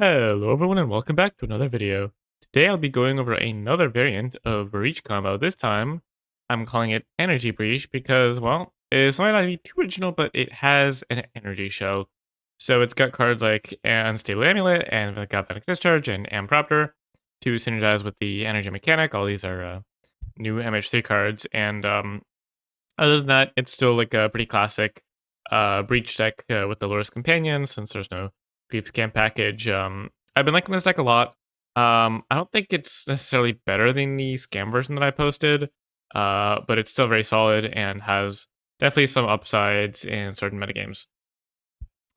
Hello everyone and welcome back to another video. Today I'll be going over another variant of Breach combo. This time, I'm calling it Energy Breach because, well, it's might not be too original, but it has an energy show. So it's got cards like Unstable Amulet and Galvanic Discharge and Ampraptor to synergize with the Energy Mechanic. All these are new MH3 cards, and other than that, it's still like a pretty classic Breach deck with the Lurus Companion, since there's no Grief Scam package. I've been liking this deck a lot. I don't think it's necessarily better than the Scam version that I posted, but it's still very solid and has definitely some upsides in certain metagames.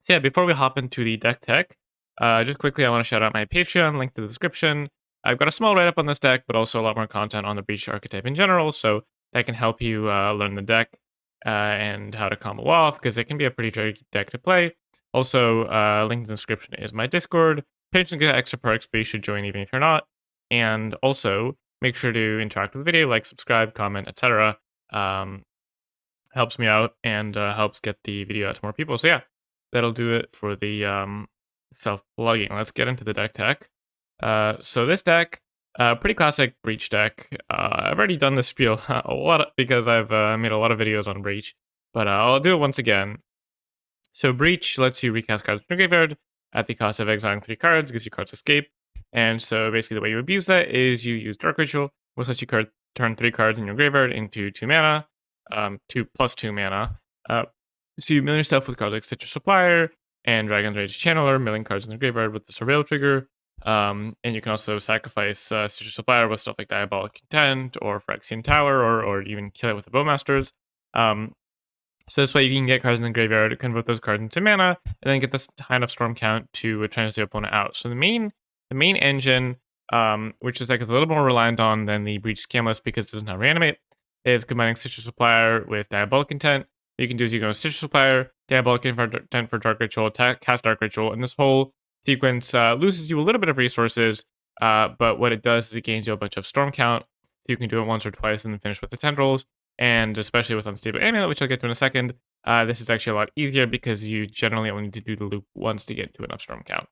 So yeah, before we hop into the deck tech, just quickly I want to shout out my Patreon, link to the description. I've got a small write-up on this deck, but also a lot more content on the Breach archetype in general, so that can help you learn the deck and how to combo off, because it can be a pretty tricky deck to play. Also, link in the description is my Discord. Patrons get extra perks, but you should join even if you're not. And also, make sure to interact with the video, like, subscribe, comment, etc. Helps me out and helps get the video out to more people. So yeah, that'll do it for the self-plugging. Let's get into the deck tech. So this deck, pretty classic Breach deck. I've already done this spiel a lot because I've made a lot of videos on Breach, but I'll do it once again. So Breach lets you recast cards from your graveyard at the cost of exiling 3 cards, gives you cards escape. And so basically the way you abuse that is you use Dark Ritual, which lets you turn 3 cards in your graveyard into 2 mana, 2+2 mana. So you mill yourself with cards like Stitcher Supplier and Dragon's Rage Channeler, milling cards in the graveyard with the Surveil trigger. And you can also sacrifice Stitcher Supplier with stuff like Diabolic Intent or Phyrexian Tower, or even kill it with the Bowmasters. So this way you can get cards in the graveyard, convert those cards into mana, and then get this kind of storm count to transit the opponent out. So the main engine, which is like is a little more reliant on than the Breach Scamless because it does not reanimate, is combining Stitcher Supplier with Diabolic Intent. What you can do is you go Stitcher Supplier, Diabolic Intent for Dark Ritual, cast Dark Ritual, and this whole sequence loses you a little bit of resources, but what it does is it gains you a bunch of storm count. So you can do it once or twice and then finish with the tendrils. And especially with Unstable Amulet, which I'll get to in a second, this is actually a lot easier because you generally only need to do the loop once to get to enough storm count.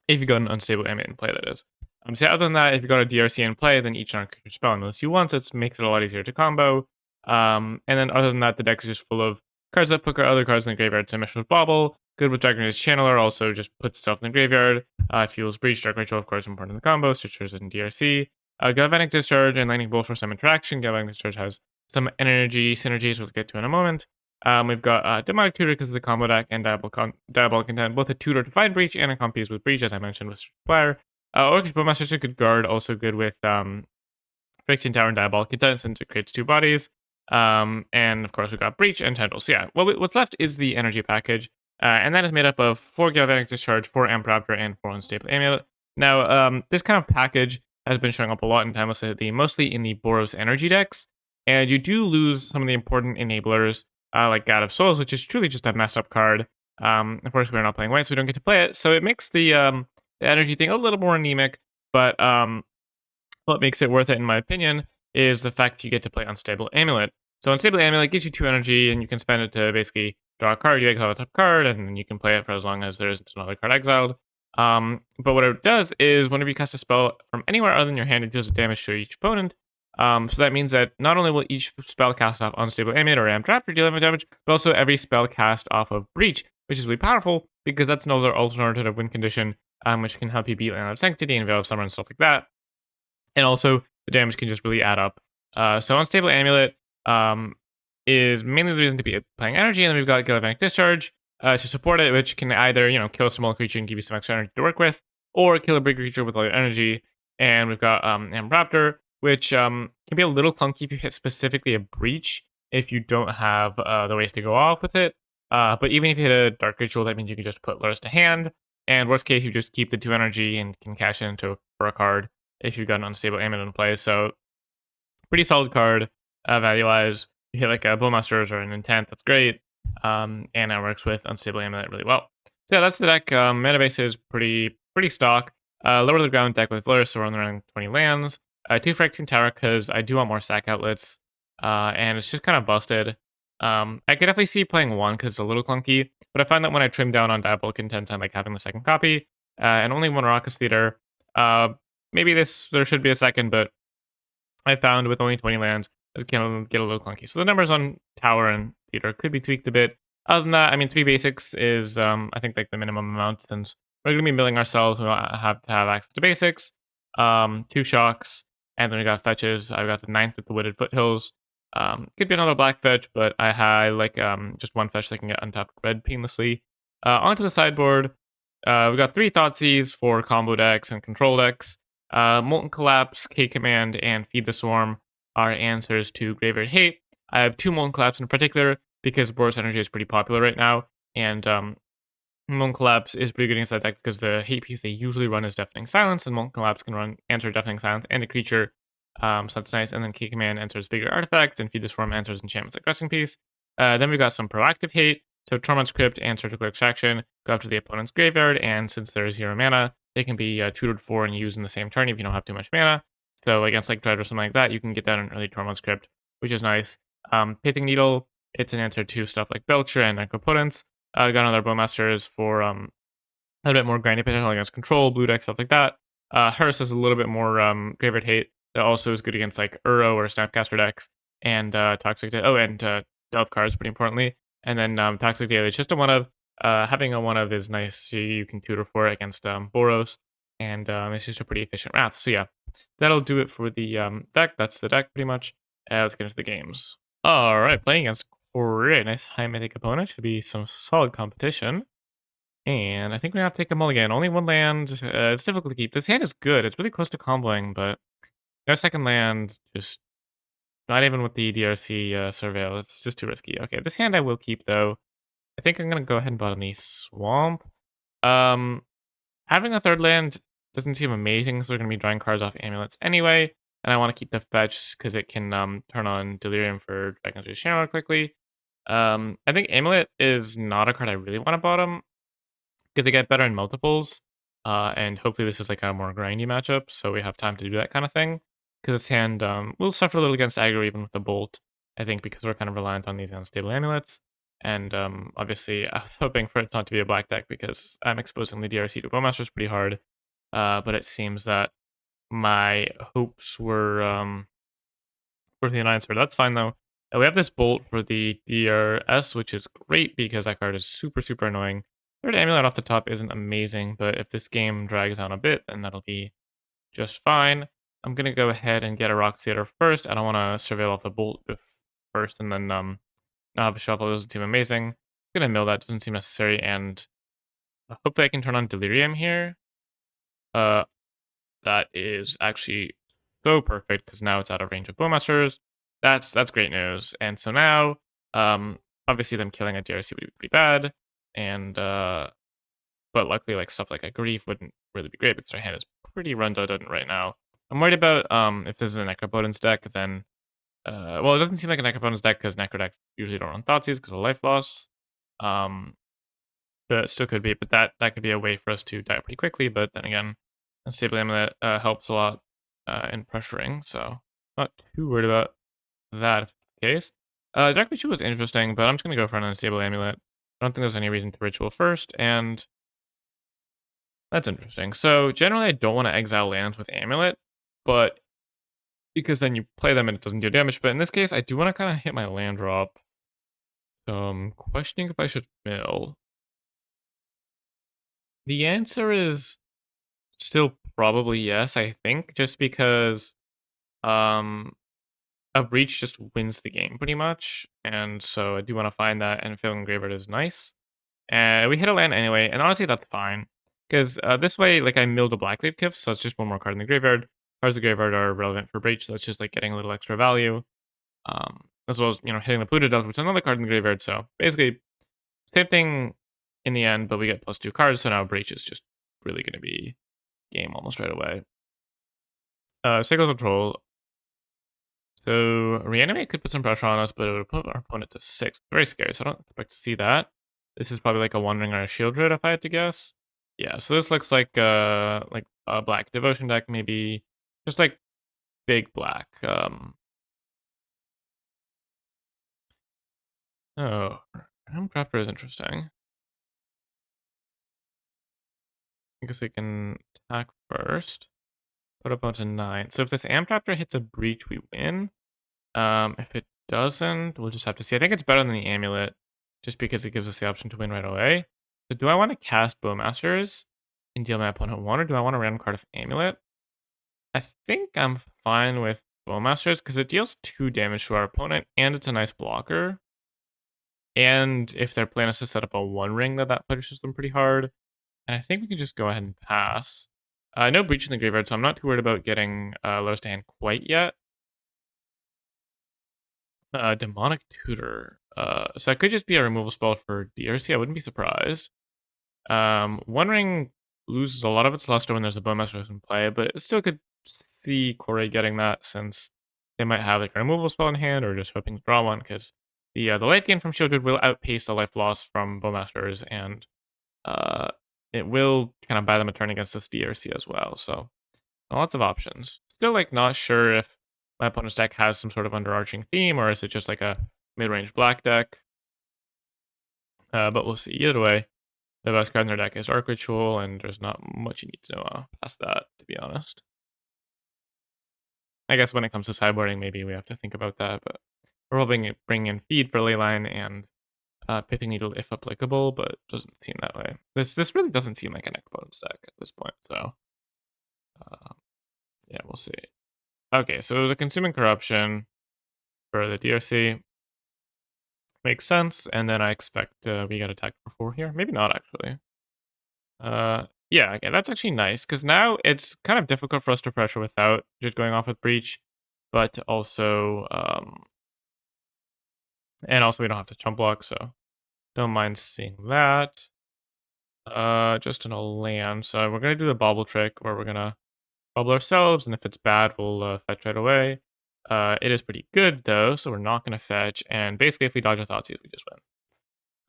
If you got an Unstable Amulet in play, that is. So other than that, if you got a DRC in play, then each non-creature spell unless you once, it makes it a lot easier to combo. And then other than that, the deck is just full of cards that put other cards in the graveyard. So Mishra's Bauble, good with Dragon's Channeler, also just puts itself in the graveyard. Fuels Breach, Dark Ritual, of course, important in the combo. Stitchers in DRC. Galvanic Discharge and Lightning Bolt for some interaction. Galvanic Discharge has some energy synergies we'll get to in a moment. We've got Demonic Tutor because it's a combo deck, and Diabolic Intent, both a tutor to find Breach and a compies with Breach, as I mentioned, with Supplier. Orcish Bowmaster is a good guard, also good with Phyrexian Tower and Diabolic Intent since it creates 2 bodies. And of course, we've got Breach and Tendrils. So yeah, what's left is the energy package, and that is made up of 4 Galvanic Discharge, 4 Ampraptor, and 4 Unstable Amulet. Now, this kind of package has been showing up a lot in Timeless City, mostly in the Boros energy decks. And you do lose some of the important enablers, like God of Souls, which is truly just a messed up card. Of course, we're not playing white, so we don't get to play it. So it makes the energy thing a little more anemic. But what makes it worth it, in my opinion, is the fact that you get to play Unstable Amulet. So Unstable Amulet gives you 2 energy, and you can spend it to basically draw a card, you exile the top card, and then you can play it for as long as there isn't another card exiled. But what it does is whenever you cast a spell from anywhere other than your hand, it deals damage to each opponent. So that means that not only will each spell cast off Unstable Amulet or Amtraptor deal damage, but also every spell cast off of Breach, which is really powerful because that's another alternative win condition, which can help you beat Land of Sanctity and Veil of Summer and stuff like that. And also, the damage can just really add up. So Unstable Amulet is mainly the reason to be playing energy, and then we've got Galvanic Discharge to support it, which can either kill a small creature and give you some extra energy to work with, or kill a big creature with all your energy. And we've got Ampraptor, which can be a little clunky if you hit specifically a Breach if you don't have the ways to go off with it. But even if you hit a Dark Ritual, that means you can just put Lurus to hand. And worst case, you just keep the 2 energy and can cash it into for a card if you've got an Unstable Amulet in play. So pretty solid card value-wise. You hit like a Bowmasters or an Intent, that's great. And it works with Unstable Amulet really well. So yeah, that's the deck. Mana base is pretty stock. Lower to the ground deck with Lurus, so around 20 lands. 2 Phyrexian Tower because I do want more sack outlets, and it's just kind of busted. I could definitely see playing 1 because it's a little clunky, but I find that when I trim down on Diabolic Intent, I like having the second copy. and only one Raucous Theater. Uh, Maybe there should be a second, but I found with only 20 lands, it can get a little clunky. So the numbers on Tower and Theater could be tweaked a bit. Other than that, I mean, 3 basics is, I think, like the minimum amount, since we're going to be milling ourselves. We don't have to have access to basics. 2 shocks, and then we got fetches. I've got the ninth with the Wooded Foothills. Could be another black fetch, but I like just one fetch that can get untapped red painlessly. Onto the sideboard, we got 3 Thoughtseize for combo decks and control decks. Molten Collapse, K Command, and Feed the Swarm are answers to Graveyard Hate. I have 2 Molten Collapse in particular because Boros Energy is pretty popular right now, and Molten Collapse is pretty good against that deck because the hate piece they usually run is Deafening Silence, and Molten Collapse can run answer Deafening Silence and a creature, so that's nice. And then Key Command answers bigger artifacts, and Feed the Swarm answers enchantments like Resting Piece. Then we got some proactive hate, so Torment's Crypt, answer to Clear Extraction, go after the opponent's graveyard, and since there's 0 mana, they can be tutored for and used in the same turn if you don't have too much mana. So against like Dread or something like that, you can get that in early Torment's Crypt, which is nice. Pithing Needle, it's an answer to stuff like Belcher and Necropotence. Got another Bowmasters for a bit more grindy potential against control, blue deck, stuff like that. Hearse is a little bit more graveyard hate. That also is good against like Uro or Snapcaster decks, and Toxic Daily. Oh, and Delve cards, pretty importantly. And then Toxic Daily, it's just a one of. Having a one of is nice, so you can tutor for it against Boros, and it's just a pretty efficient Wrath. So yeah, that'll do it for the deck. That's the deck pretty much. Let's get into the games. All right, playing against great, nice high mythic opponent. Should be some solid competition. And I think we have to take a mulligan. Only one land. It's difficult to keep. This hand is good. It's really close to comboing, but no second land. Just not even with the DRC surveil. It's just too risky. Okay, this hand I will keep though. I think I'm gonna go ahead and bottom the swamp. Um, Having a third land doesn't seem amazing, so we're gonna be drawing cards off amulets anyway. And I want to keep the fetch because it can turn on delirium for Dragon's Channel quickly. I think amulet is not a card I really want to bottom because they get better in multiples. And hopefully this is like a more grindy matchup, so we have time to do that kind of thing. Because this hand will suffer a little against aggro even with the bolt, I think, because we're kind of reliant on these unstable amulets. And obviously, I was hoping for it not to be a black deck because I'm exposing the DRC to Bowmasters pretty hard. But it seems that my hopes were for the unanswered. That's fine though. We have this bolt for the DRS, which is great because that card is super, super annoying. Third amulet off the top isn't amazing, but if this game drags on a bit, then that'll be just fine. I'm gonna go ahead and get a Rock Theater first. I don't want to surveil off the bolt first and then not have a shuffle. It doesn't seem amazing. I'm gonna mill that, doesn't seem necessary, and hopefully I can turn on Delirium here. Uh, that is actually so perfect because now it's out of range of Bowmasters. That's great news. And so now, obviously them killing a DRC would be pretty bad, and but luckily like stuff like a Grief wouldn't really be great because our hand is pretty run done right now. I'm worried about if this is a Necropotence deck, then well, it doesn't seem like a Necropotence deck because Necro decks usually don't run Thoughtseize because of life loss. But it still could be, but that could be a way for us to die pretty quickly. But then again, a Stable Amulet helps a lot in pressuring, so not too worried about that if it's the case. Dark Ritual was interesting, but I'm just going to go for an Unstable Amulet. I don't think there's any reason to Ritual first, and that's interesting. So generally, I don't want to exile lands with Amulet, but because then you play them and it doesn't do damage. But in this case, I do want to kind of hit my land drop. Questioning if I should mill. The answer is still probably yes, I think, just because a breach just wins the game pretty much, and so I do want to find that, and failing graveyard is nice. We hit a land anyway, and honestly that's fine, because this way, like I milled a Blackleaf Cliff, so it's just one more card in the graveyard. Cards in the graveyard are relevant for breach, so it's just like getting a little extra value, as well as hitting the polluted Delta, which is another card in the graveyard. So basically, same thing in the end, but we get +2 cards, so now breach is just really going to be game almost right away. Cycle Control. So Reanimate could put some pressure on us, but it would put our opponent to 6. Very scary, so I don't expect to see that. This is probably like a Wandering or a Shield Druid if I had to guess. Yeah, so this looks like a black devotion deck, maybe just like big black. Oh, Ram Trapper is interesting. I guess we can attack first. Put up onto 9. So if this Amp Raptor hits a breach, we win. If it doesn't, we'll just have to see. I think it's better than the Amulet, just because it gives us the option to win right away. So do I want to cast Bowmasters and deal my opponent 1, or do I want a random card of Amulet? I think I'm fine with Bowmasters, because it deals 2 damage to our opponent, and it's a nice blocker. And if their plan is to set up a 1 ring, that pushes them pretty hard. And I think we can just go ahead and pass. No breach in the graveyard, so I'm not too worried about getting Lotus to hand quite yet. Demonic Tutor. So it could just be a removal spell for DRC. I wouldn't be surprised. One Ring loses a lot of its luster when there's a Bowmaster in play, but it still could see Corey getting that, since they might have like a removal spell in hand or just hoping to draw one, because the life gain from Shieldred will outpace the life loss from Bowmasters, and it will kind of buy them a turn against this DRC as well. So lots of options. Still like not sure if my opponent's deck has some sort of underarching theme, or is it just like a mid-range black deck? But we'll see. Either way, the best card in their deck is Arc Ritual, and there's not much you need to know past that, to be honest. I guess when it comes to sideboarding, maybe we have to think about that, but we're hoping bring in Feed for Leyline and Pithing Needle if applicable, but doesn't seem that way. This really doesn't seem like an opponent's deck at this point, so yeah, we'll see. Okay, so the Consuming Corruption for the DRC makes sense, and then I expect we get attacked for 4 here. Maybe not, actually. Yeah, okay, that's actually nice, because now it's kind of difficult for us to pressure without just going off with Breach, but also, and also we don't have to chump block, so don't mind seeing that. Just in a land, so we're gonna do the bobble trick, where we're gonna bubble ourselves, and if it's bad, we'll fetch right away. It is pretty good, though, so we're not going to fetch, and basically if we dodge a Thoughtseize, we just win.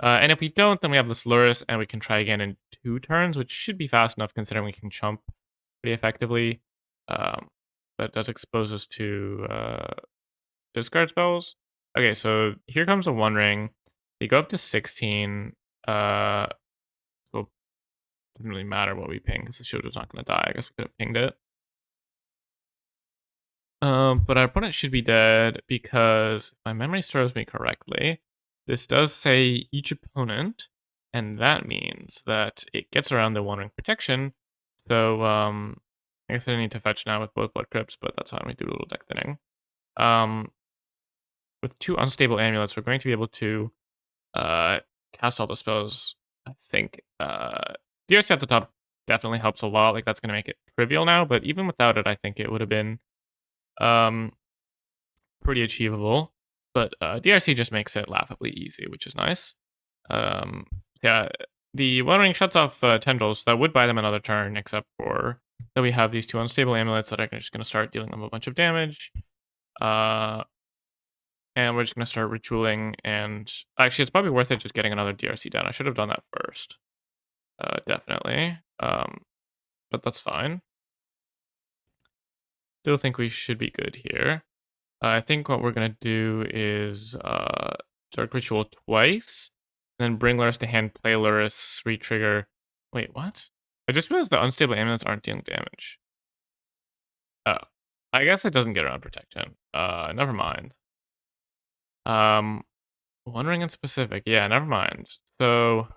And if we don't, then we have this Lurrus, and we can try again in 2 turns, which should be fast enough considering we can chump pretty effectively. That does expose us to discard spells. Okay, so here comes a One Ring. They go up to 16. So it doesn't really matter what we ping, because the shield was not going to die. I guess we could have pinged it. But our opponent should be dead, because if my memory serves me correctly, this does say each opponent, and that means that it gets around the One Ring protection. So I guess I need to fetch now with both Blood Crypts, but that's how we do a little deck thinning. With 2 unstable amulets, we're going to be able to cast all the spells. I think DRC at the top definitely helps a lot. Like, that's going to make it trivial now, but even without it, I think it would have been pretty achievable, but DRC just makes it laughably easy, which is nice. Yeah, the One Ring shuts off Tendrils, so that would buy them another turn, except for that we have these 2 unstable amulets that are just going to start dealing them a bunch of damage. And we're just going to start ritualing, and actually it's probably worth it just getting another DRC down. I should have done that first. Definitely. But that's fine. Still think we should be good here. I think what we're gonna do is Dark Ritual twice, and then bring Lurrus to hand, play Lurrus, re-trigger. Wait, what? I just realized the unstable amulets aren't dealing damage. Oh. I guess it doesn't get around protection. Never mind. One Ring in specific. Yeah, never mind. So,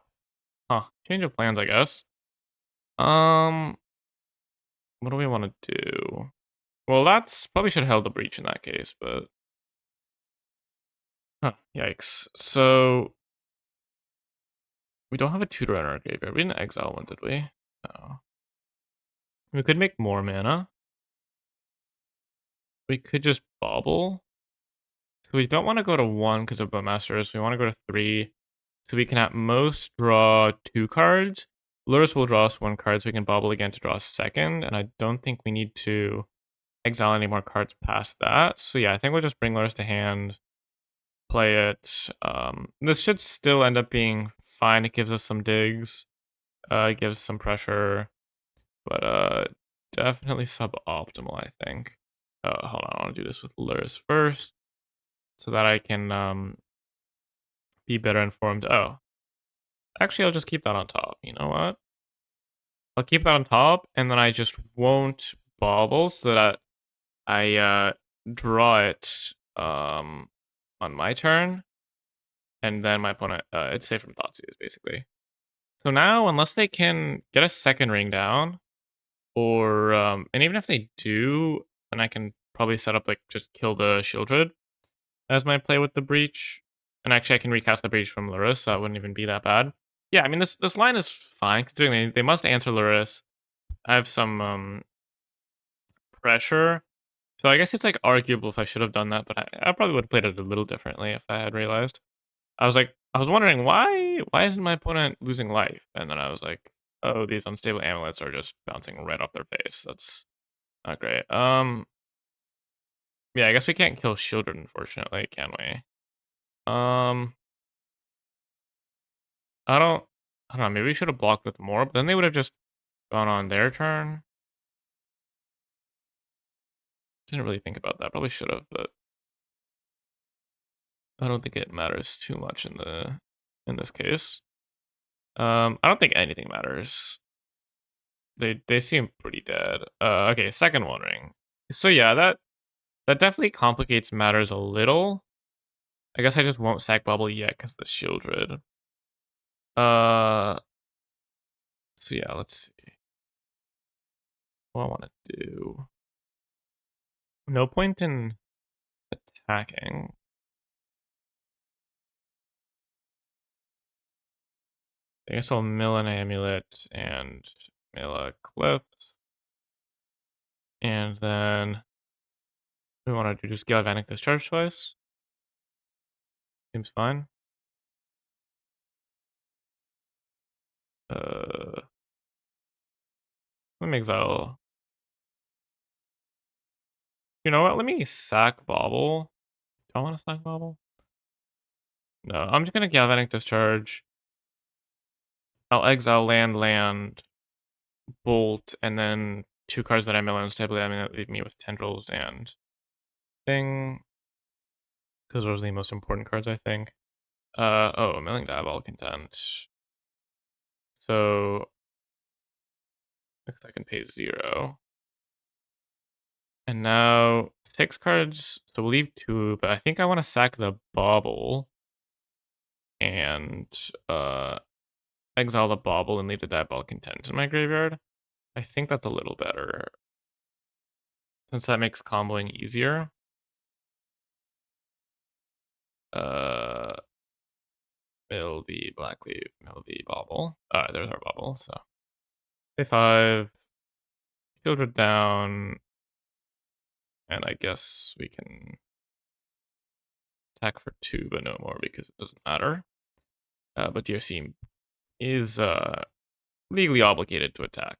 change of plans, I guess. What do we want to do? Well, that's probably should have held the breach in that case, but yikes. So we don't have a tutor in our graveyard. We didn't exile one, did we? No. We could make more mana. We could just bobble. So we don't want to go to 1 because of Bowmasters. We want to go to 3. So we can at most draw 2 cards. Lurrus will draw us 1 card, so we can bobble again to draw a second. And I don't think we need to exile any more cards past that. So yeah, I think we'll just bring Lurrus to hand, play it. This should still end up being fine. It gives us some digs. It gives some pressure. But definitely suboptimal, I think. Hold on, I want to do this with Lurrus first, so that I can be better informed. Oh, actually, I'll just keep that on top. You know what? I'll keep that on top, and then I just won't bobble so that I draw it on my turn, and then my opponent it's safe from Thoughtseize, basically. So now, unless they can get a second ring down, or and even if they do, then I can probably set up like just kill the Shieldred as my play with the Breach. And actually I can recast the Breach from Lurrus, so that wouldn't even be that bad. Yeah, I mean this line is fine considering they must answer Lurrus. I have some pressure. So I guess it's like arguable if I should have done that, but I probably would have played it a little differently if I had realized. I was wondering why isn't my opponent losing life? And then I was like, oh, these unstable amulets are just bouncing right off their face. That's not great. Yeah, I guess we can't kill Shieldred, unfortunately, can we? I don't know, maybe we should have blocked with more, but then they would have just gone on their turn. Didn't really think about that. Probably should have, but I don't think it matters too much in this case. I don't think anything matters. They seem pretty dead. Okay, second one ring. So yeah, that definitely complicates matters a little. I guess I just won't sack bubble yet because of the Shieldred. So yeah, let's see. What I want to do. No point in attacking. I guess I'll mill an amulet and mill a cliff. And then we want to do just galvanic discharge twice. Seems fine. Let me exile. You know what? Let me sack bobble. Do I want to sack bobble? No, I'm just gonna galvanic discharge. I'll exile land, bolt, and then 2 cards that I mill unstably. I mean, that leave me with tendrils and thing. Because those are the most important cards, I think. Oh, milling diabolic intent. So I can pay 0. And now 6 cards, so we'll leave 2, but I think I want to sack the bauble and exile the bauble and leave the diabolic intent in my graveyard. I think that's a little better, since that makes comboing easier. Mill the blackleaf, mill the bauble. There's our bauble, so. Pay 5, Shieldred down, and I guess we can attack for 2, but no more because it doesn't matter. But DRC is legally obligated to attack.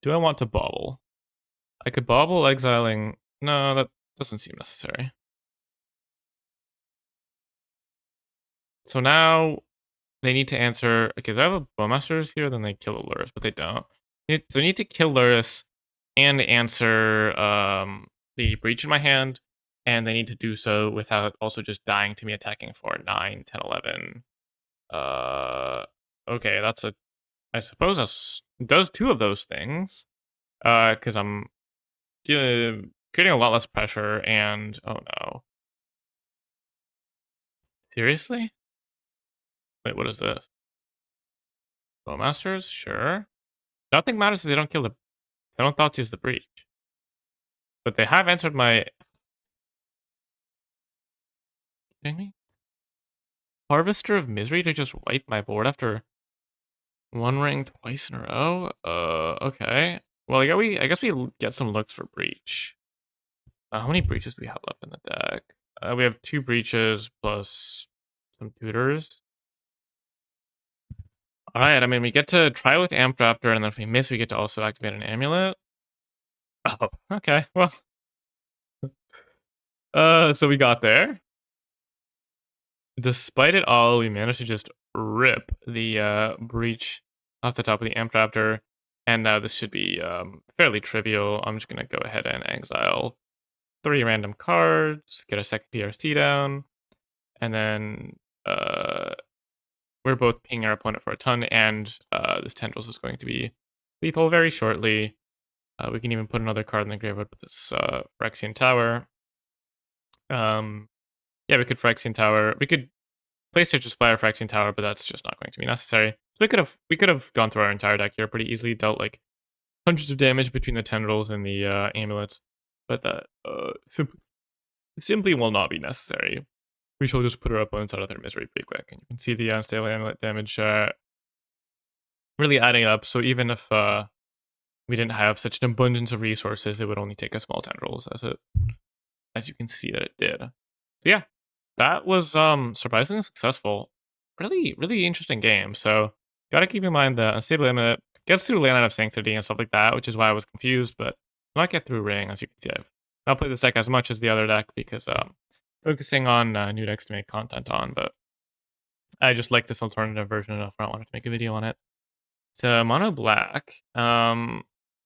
Do I want to bobble? I could bobble exiling. No, that doesn't seem necessary. So now they need to answer. Okay, if I have a Bowmasters here, then they kill the Lurrus, but they don't. So they need to kill Lurrus and answer the Breach in my hand, and they need to do so without also just dying to me attacking for 9, 10, 11. Okay, that's a. I suppose does 2 of those things. Because I'm creating a lot less pressure, and oh no. Seriously? Wait, what is this? Bowmasters? Sure. Nothing matters if they don't kill the. They don't Thoughtseize the Breach. But they have answered my. Kidding me? Harvester of Misery to just wipe my board after 1 ring twice in a row? Okay. Well, I guess we get some looks for Breach. How many Breaches do we have left in the deck? We have 2 Breaches plus some tutors. Alright, I mean, we get to try with Amp Raptor, and then if we miss, we get to also activate an amulet. Oh, okay, well. So we got there. Despite it all, we managed to just rip the Breach off the top of the Amp Raptor, and now this should be fairly trivial. I'm just gonna go ahead and exile 3 random cards, get a second DRC down, and then we're we're both pinging our opponent for a ton, and this Tendrils is going to be lethal very shortly. We can even put another card in the graveyard with this Phyrexian Tower. Yeah, we could Phyrexian Tower. We could play Search Spire Phyrexian Tower, but that's just not going to be necessary. So we could have gone through our entire deck here pretty easily, dealt like hundreds of damage between the Tendrils and the amulets, but that simply will not be necessary. We shall just put our opponents out of their misery pretty quick, and you can see the unstable amulet damage really adding up. So even if we didn't have such an abundance of resources, it would only take a small Tendrils, as you can see that it did. So yeah, that was surprisingly successful. Really interesting game. So gotta keep in mind the unstable amulet gets through Landline of Sanctity and stuff like that, which is why I was confused, but not get through Ring. As you can see, I've not played this deck as much as the other deck because focusing on new decks to make content on, but I just like this alternative version enough where I wanted to make a video on it. So mono black.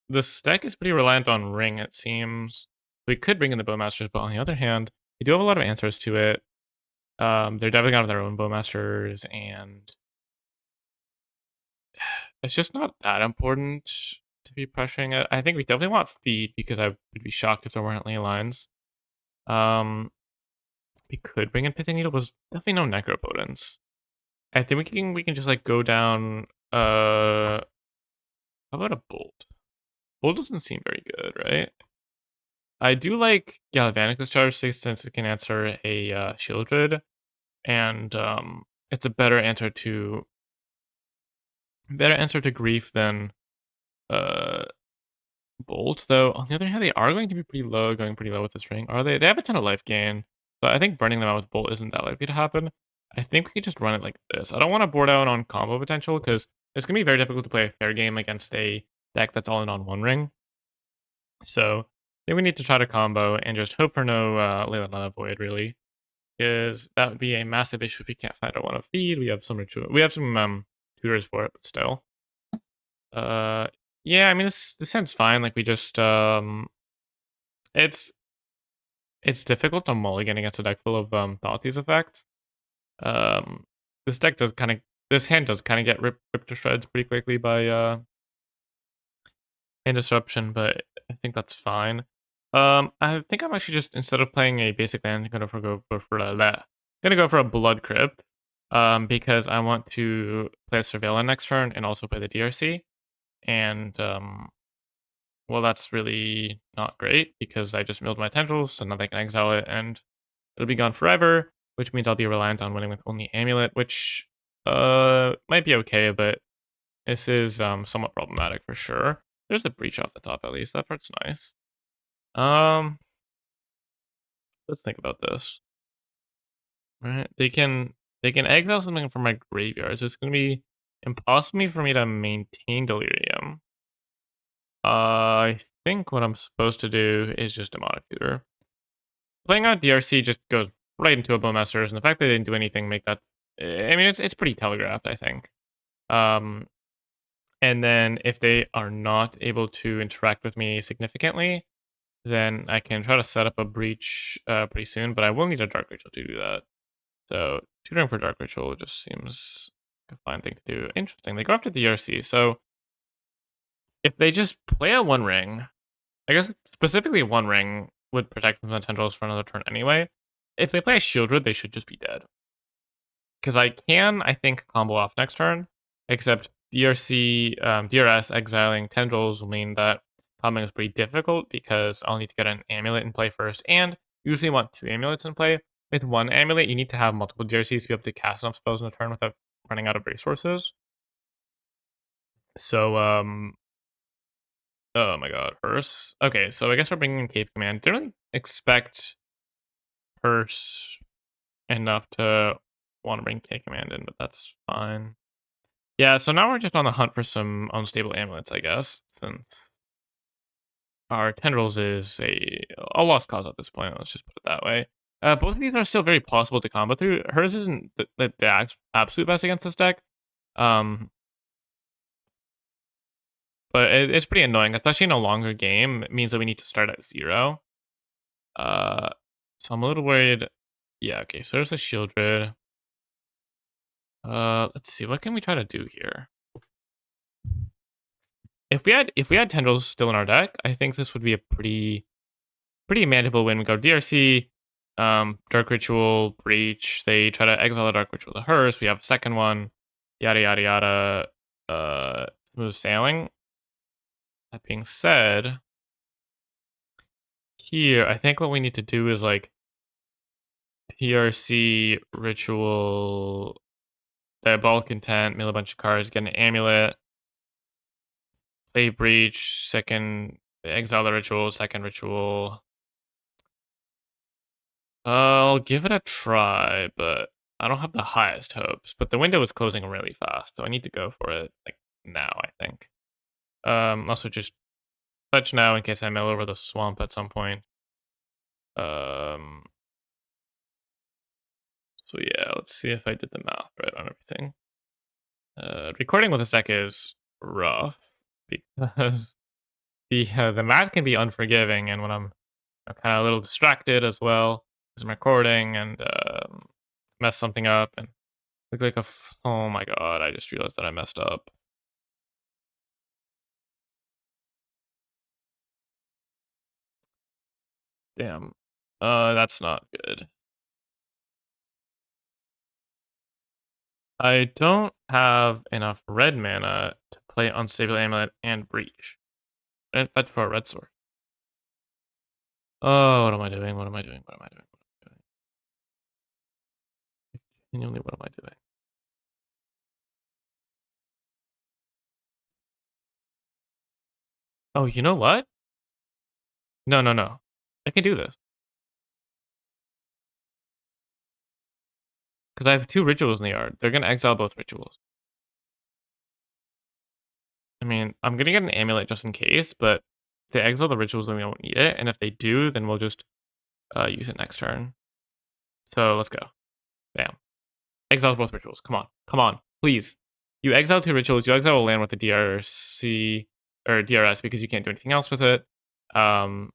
This deck is pretty reliant on Ring, it seems. We could bring in the Bowmasters, but on the other hand, we do have a lot of answers to it. They're definitely out of their own Bowmasters, and it's just not that important to be pressuring it. I think we definitely want Feed because I would be shocked if there weren't ley lines. We could bring in Pithing Needle, but there's definitely no Necropotence. I think we can just like go down. How about a Bolt? Bolt doesn't seem very good, right? I do like Galvanic Discharge since it can answer a Shieldred, and it's a better answer to Grief than Bolt. Though on the other hand, they are going to be going pretty low with this ring. Are they? They have a ton of life gain, but I think burning them out with Bolt isn't that likely to happen. I think we could just run it like this. I don't want to board out on combo potential because it's gonna be very difficult to play a fair game against a deck that's all in on one ring. So I think we need to try to combo and just hope for no Leyline Void, really, because that would be a massive issue if we can't find a one of feed. We have some tutors for it, but still. Yeah, I mean this hand's fine. Like we just it's difficult to mulligan against a deck full of Thoughtie's effects. This hand does kind of get ripped to shreds pretty quickly by hand disruption, but I think that's fine. I think I'm actually just, instead of playing a basic land, I'm gonna go for a Blood Crypt, because I want to play a Surveillance next turn and also play the DRC, and well, that's really not great because I just milled my Tendrils, so now they can exile it, and it'll be gone forever, which means I'll be reliant on winning with only Amulet, which might be okay, but this is somewhat problematic for sure. There's the Breach off the top at least. That part's nice. Let's think about this. Right, they can exile something from my graveyard, so it's gonna be impossible for me to maintain Delirium. I think what I'm supposed to do is just Demonic Tutor. Playing out DRC just goes right into a Bowmasters, and the fact that they didn't do anything make that. I mean, it's pretty telegraphed, I think. And then if they are not able to interact with me significantly, then I can try to set up a breach pretty soon, but I will need a Dark Ritual to do that. So tutoring for Dark Ritual just seems like a fine thing to do. Interesting. They go after the DRC, so if they just play a One Ring, I guess specifically One Ring would protect them from the Tendrils for another turn anyway. If they play a Shieldred, they should just be dead. Because I think, combo off next turn, except DRS exiling Tendrils will mean that comboing is pretty difficult because I'll need to get an Amulet in play first, and usually want 2 Amulets in play. With 1 Amulet, you need to have multiple DRCs to be able to cast enough spells in a turn without running out of resources. So, oh my god, Hearse. Okay, so I guess we're bringing in Cape Command. Didn't really expect Hearse enough to want to bring Cape Command in, but that's fine. Yeah, so now we're just on the hunt for some unstable amulets, I guess, since our Tendrils is a lost cause at this point. Let's just put it that way. Both of these are still very possible to combo through. Hers isn't the absolute best against this deck. But it's pretty annoying, especially in a longer game. It means that we need to start at 0. So I'm a little worried. Yeah, okay, so there's a Shieldred. Let's see. What can we try to do here? If we had tendrils still in our deck, I think this would be a pretty manageable win. We go DRC, Dark Ritual, Breach. They try to exile the Dark Ritual to Hearse. We have a second one. Yada yada yada. Smooth sailing. That being said, here I think what we need to do is like PRC Ritual, Diabolic Intent, mill a bunch of cards, get an amulet, play Breach, second exile the ritual, second ritual. I'll give it a try, but I don't have the highest hopes. But the window is closing really fast, so I need to go for it like now, I think. Also just touch now in case I mill over the swamp at some point. So yeah, let's see if I did the math right on everything. Recording with this deck is rough because the math can be unforgiving, and when I'm kind of a little distracted as well because I'm recording and mess something up and look like oh my god, I just realized that I messed up. Damn. That's not good. I don't have enough red mana to play Unstable Amulet and Breach. But for a red sword. Oh, what am I doing? What am I doing? What am I doing? What am I doing? Continually, what am I doing? Oh, you know what? No, no, no. I can do this. Because I have 2 rituals in the yard. They're going to exile both rituals. I mean, I'm going to get an amulet just in case, but if they exile the rituals, then we won't need it. And if they do, then we'll just use it next turn. So let's go. Bam. Exiles both rituals. Come on. Come on. Please. You exile 2 rituals. You exile a land with the DRC or DRS because you can't do anything else with it. Just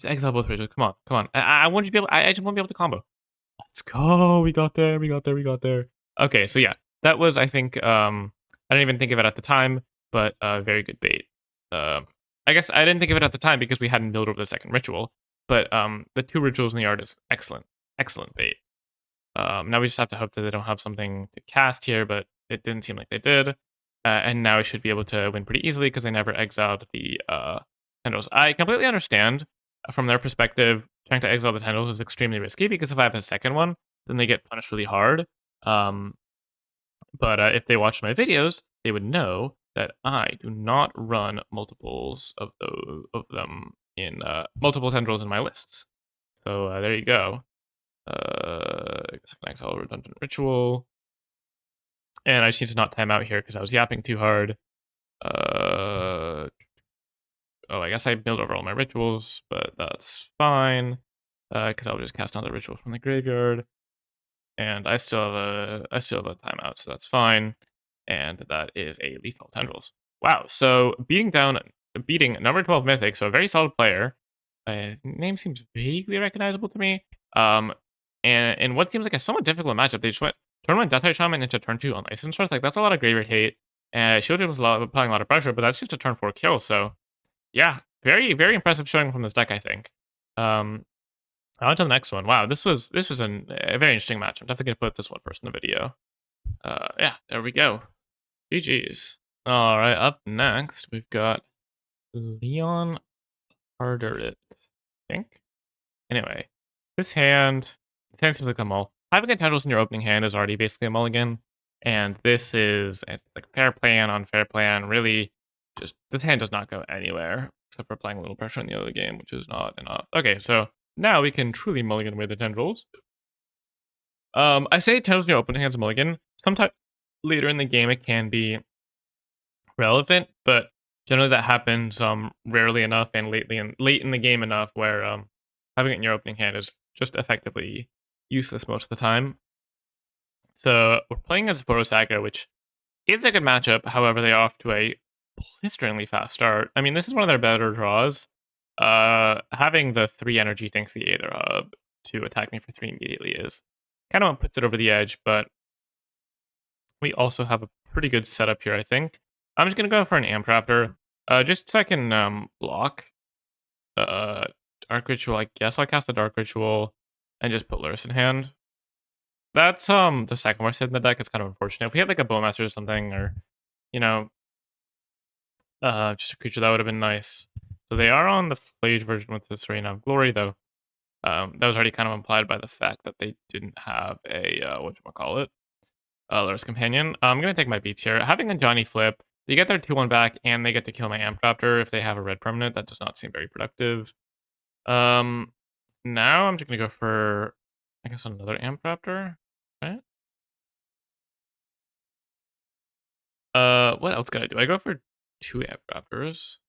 exile both rituals. Come on. Come on. I want you to be able. I just want to be able to combo. Let's go. We got there. We got there. We got there. Okay. So yeah, that was, I think, I didn't even think of it at the time, but very good bait. I guess I didn't think of it at the time because we hadn't built over the second ritual, but the 2 rituals in the yard is excellent. Excellent bait. Now we just have to hope that they don't have something to cast here, but it didn't seem like they did. And now we should be able to win pretty easily because they never exiled the tendrils. I completely understand from their perspective, trying to exile the tendrils is extremely risky because if I have a second one, then they get punished really hard. But if they watched my videos, they would know that I do not run multiples of them in multiple tendrils in my lists. So there you go. I guess I can exile redundant ritual. And I just need to not time out here because I was yapping too hard. Oh, I guess I build over all my rituals, but that's fine. Because I'll just cast another ritual from the graveyard. And I still have a timeout, so that's fine. And that is a lethal tendrils. Wow, so beating number 12 Mythic, so a very solid player. Name seems vaguely recognizable to me. And in what seems like a somewhat difficult matchup, they just went turn 1 Deathray Shaman into turn 2 Unlicensed Trust. Like, that's a lot of graveyard hate. And Shielded was applying a lot of pressure, but that's just a turn 4 kill. So, yeah, very, very impressive showing from this deck, I think. On to the next one. Wow, this was a very interesting match. I'm definitely gonna put this one first in the video. Yeah, there we go. GG's. All right, up next we've got Leon Harderit, I think. Anyway, this hand seems like a mull. Having a tendrils in your opening hand is already basically a mulligan, and this is like fair plan on fair plan. Really, just this hand does not go anywhere except for applying a little pressure in the other game, which is not enough. Okay, so now we can truly mulligan away the tendrils. I say tendrils in your opening hand's mulligan. Sometimes later in the game it can be relevant, but generally that happens rarely enough and late in the game enough where having it in your opening hand is just effectively useless most of the time. So we're playing as Borosaga, which is a good matchup. However, they are off to a blisteringly fast start. I mean, this is one of their better draws. Having the 3 energy thanks to the Aether Hub to attack me for 3 immediately is kind of what puts it over the edge, but we also have a pretty good setup here, I think. I'm just gonna go for an Amp Raptor, just so I can block uh Dark Ritual. I guess I'll cast the Dark Ritual and just put Lurrus in hand. That's the second worst hit in the deck. It's kind of unfortunate. If we had like a Bowmaster or something, or you know, just a creature that would have been nice. So they are on the Flage version with this Reign of Glory, though. That was already kind of implied by the fact that they didn't have a whatchamacallit, Lurrus Companion. I'm gonna take my beats here. Having a Johnny flip, they get their 2-1 back, and they get to kill my Amp Raptor if they have a red permanent. That does not seem very productive. Now I'm just gonna go for, I guess, another Amp Raptor, right? What else could I do? I go for 2 Amp Raptors.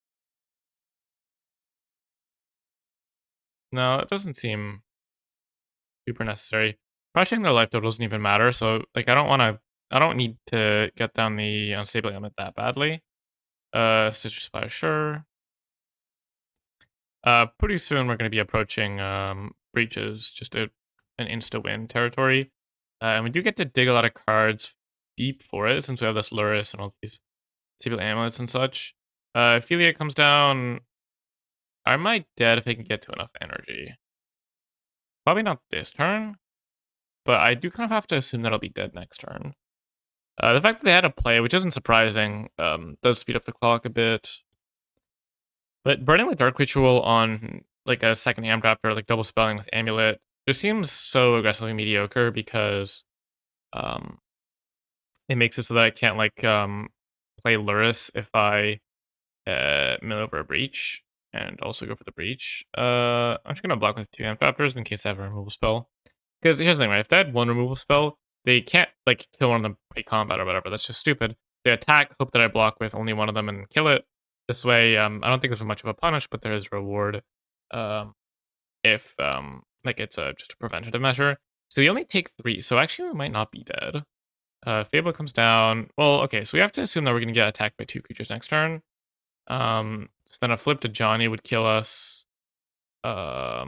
No, it doesn't seem super necessary. Crushing their life total doesn't even matter, so, like, I don't need to get down the unstable element that badly. Citrus Spire, sure. Pretty soon we're gonna be approaching, Breaches, just an insta-win territory. And we do get to dig a lot of cards deep for it, since we have this Lurrus and all these stable amulets and such. Ophelia comes down. I might dead if I can get to enough energy. Probably not this turn, but I do kind of have to assume that I'll be dead next turn. The fact that they had a play, which isn't surprising, does speed up the clock a bit. But burning the Dark Ritual on like a second Amp Raptor, like double spelling with Amulet, just seems so aggressively mediocre because it makes it so that I can't like play Lurrus if I mill over a Breach and also go for the Breach. I'm just gonna block with 2 Amp Raptors in case I have a removal spell. Because here's the thing, right? If they had 1 removal spell, they can't like kill one of them pre-combat or whatever. That's just stupid. They attack, hope that I block with only one of them and kill it. This way, I don't think there's much of a punish, but there is reward. If like it's just a preventative measure. So we only take 3, so actually we might not be dead. Fable comes down. Well, okay, so we have to assume that we're gonna get attacked by 2 creatures next turn. So then a flip to Johnny would kill us. I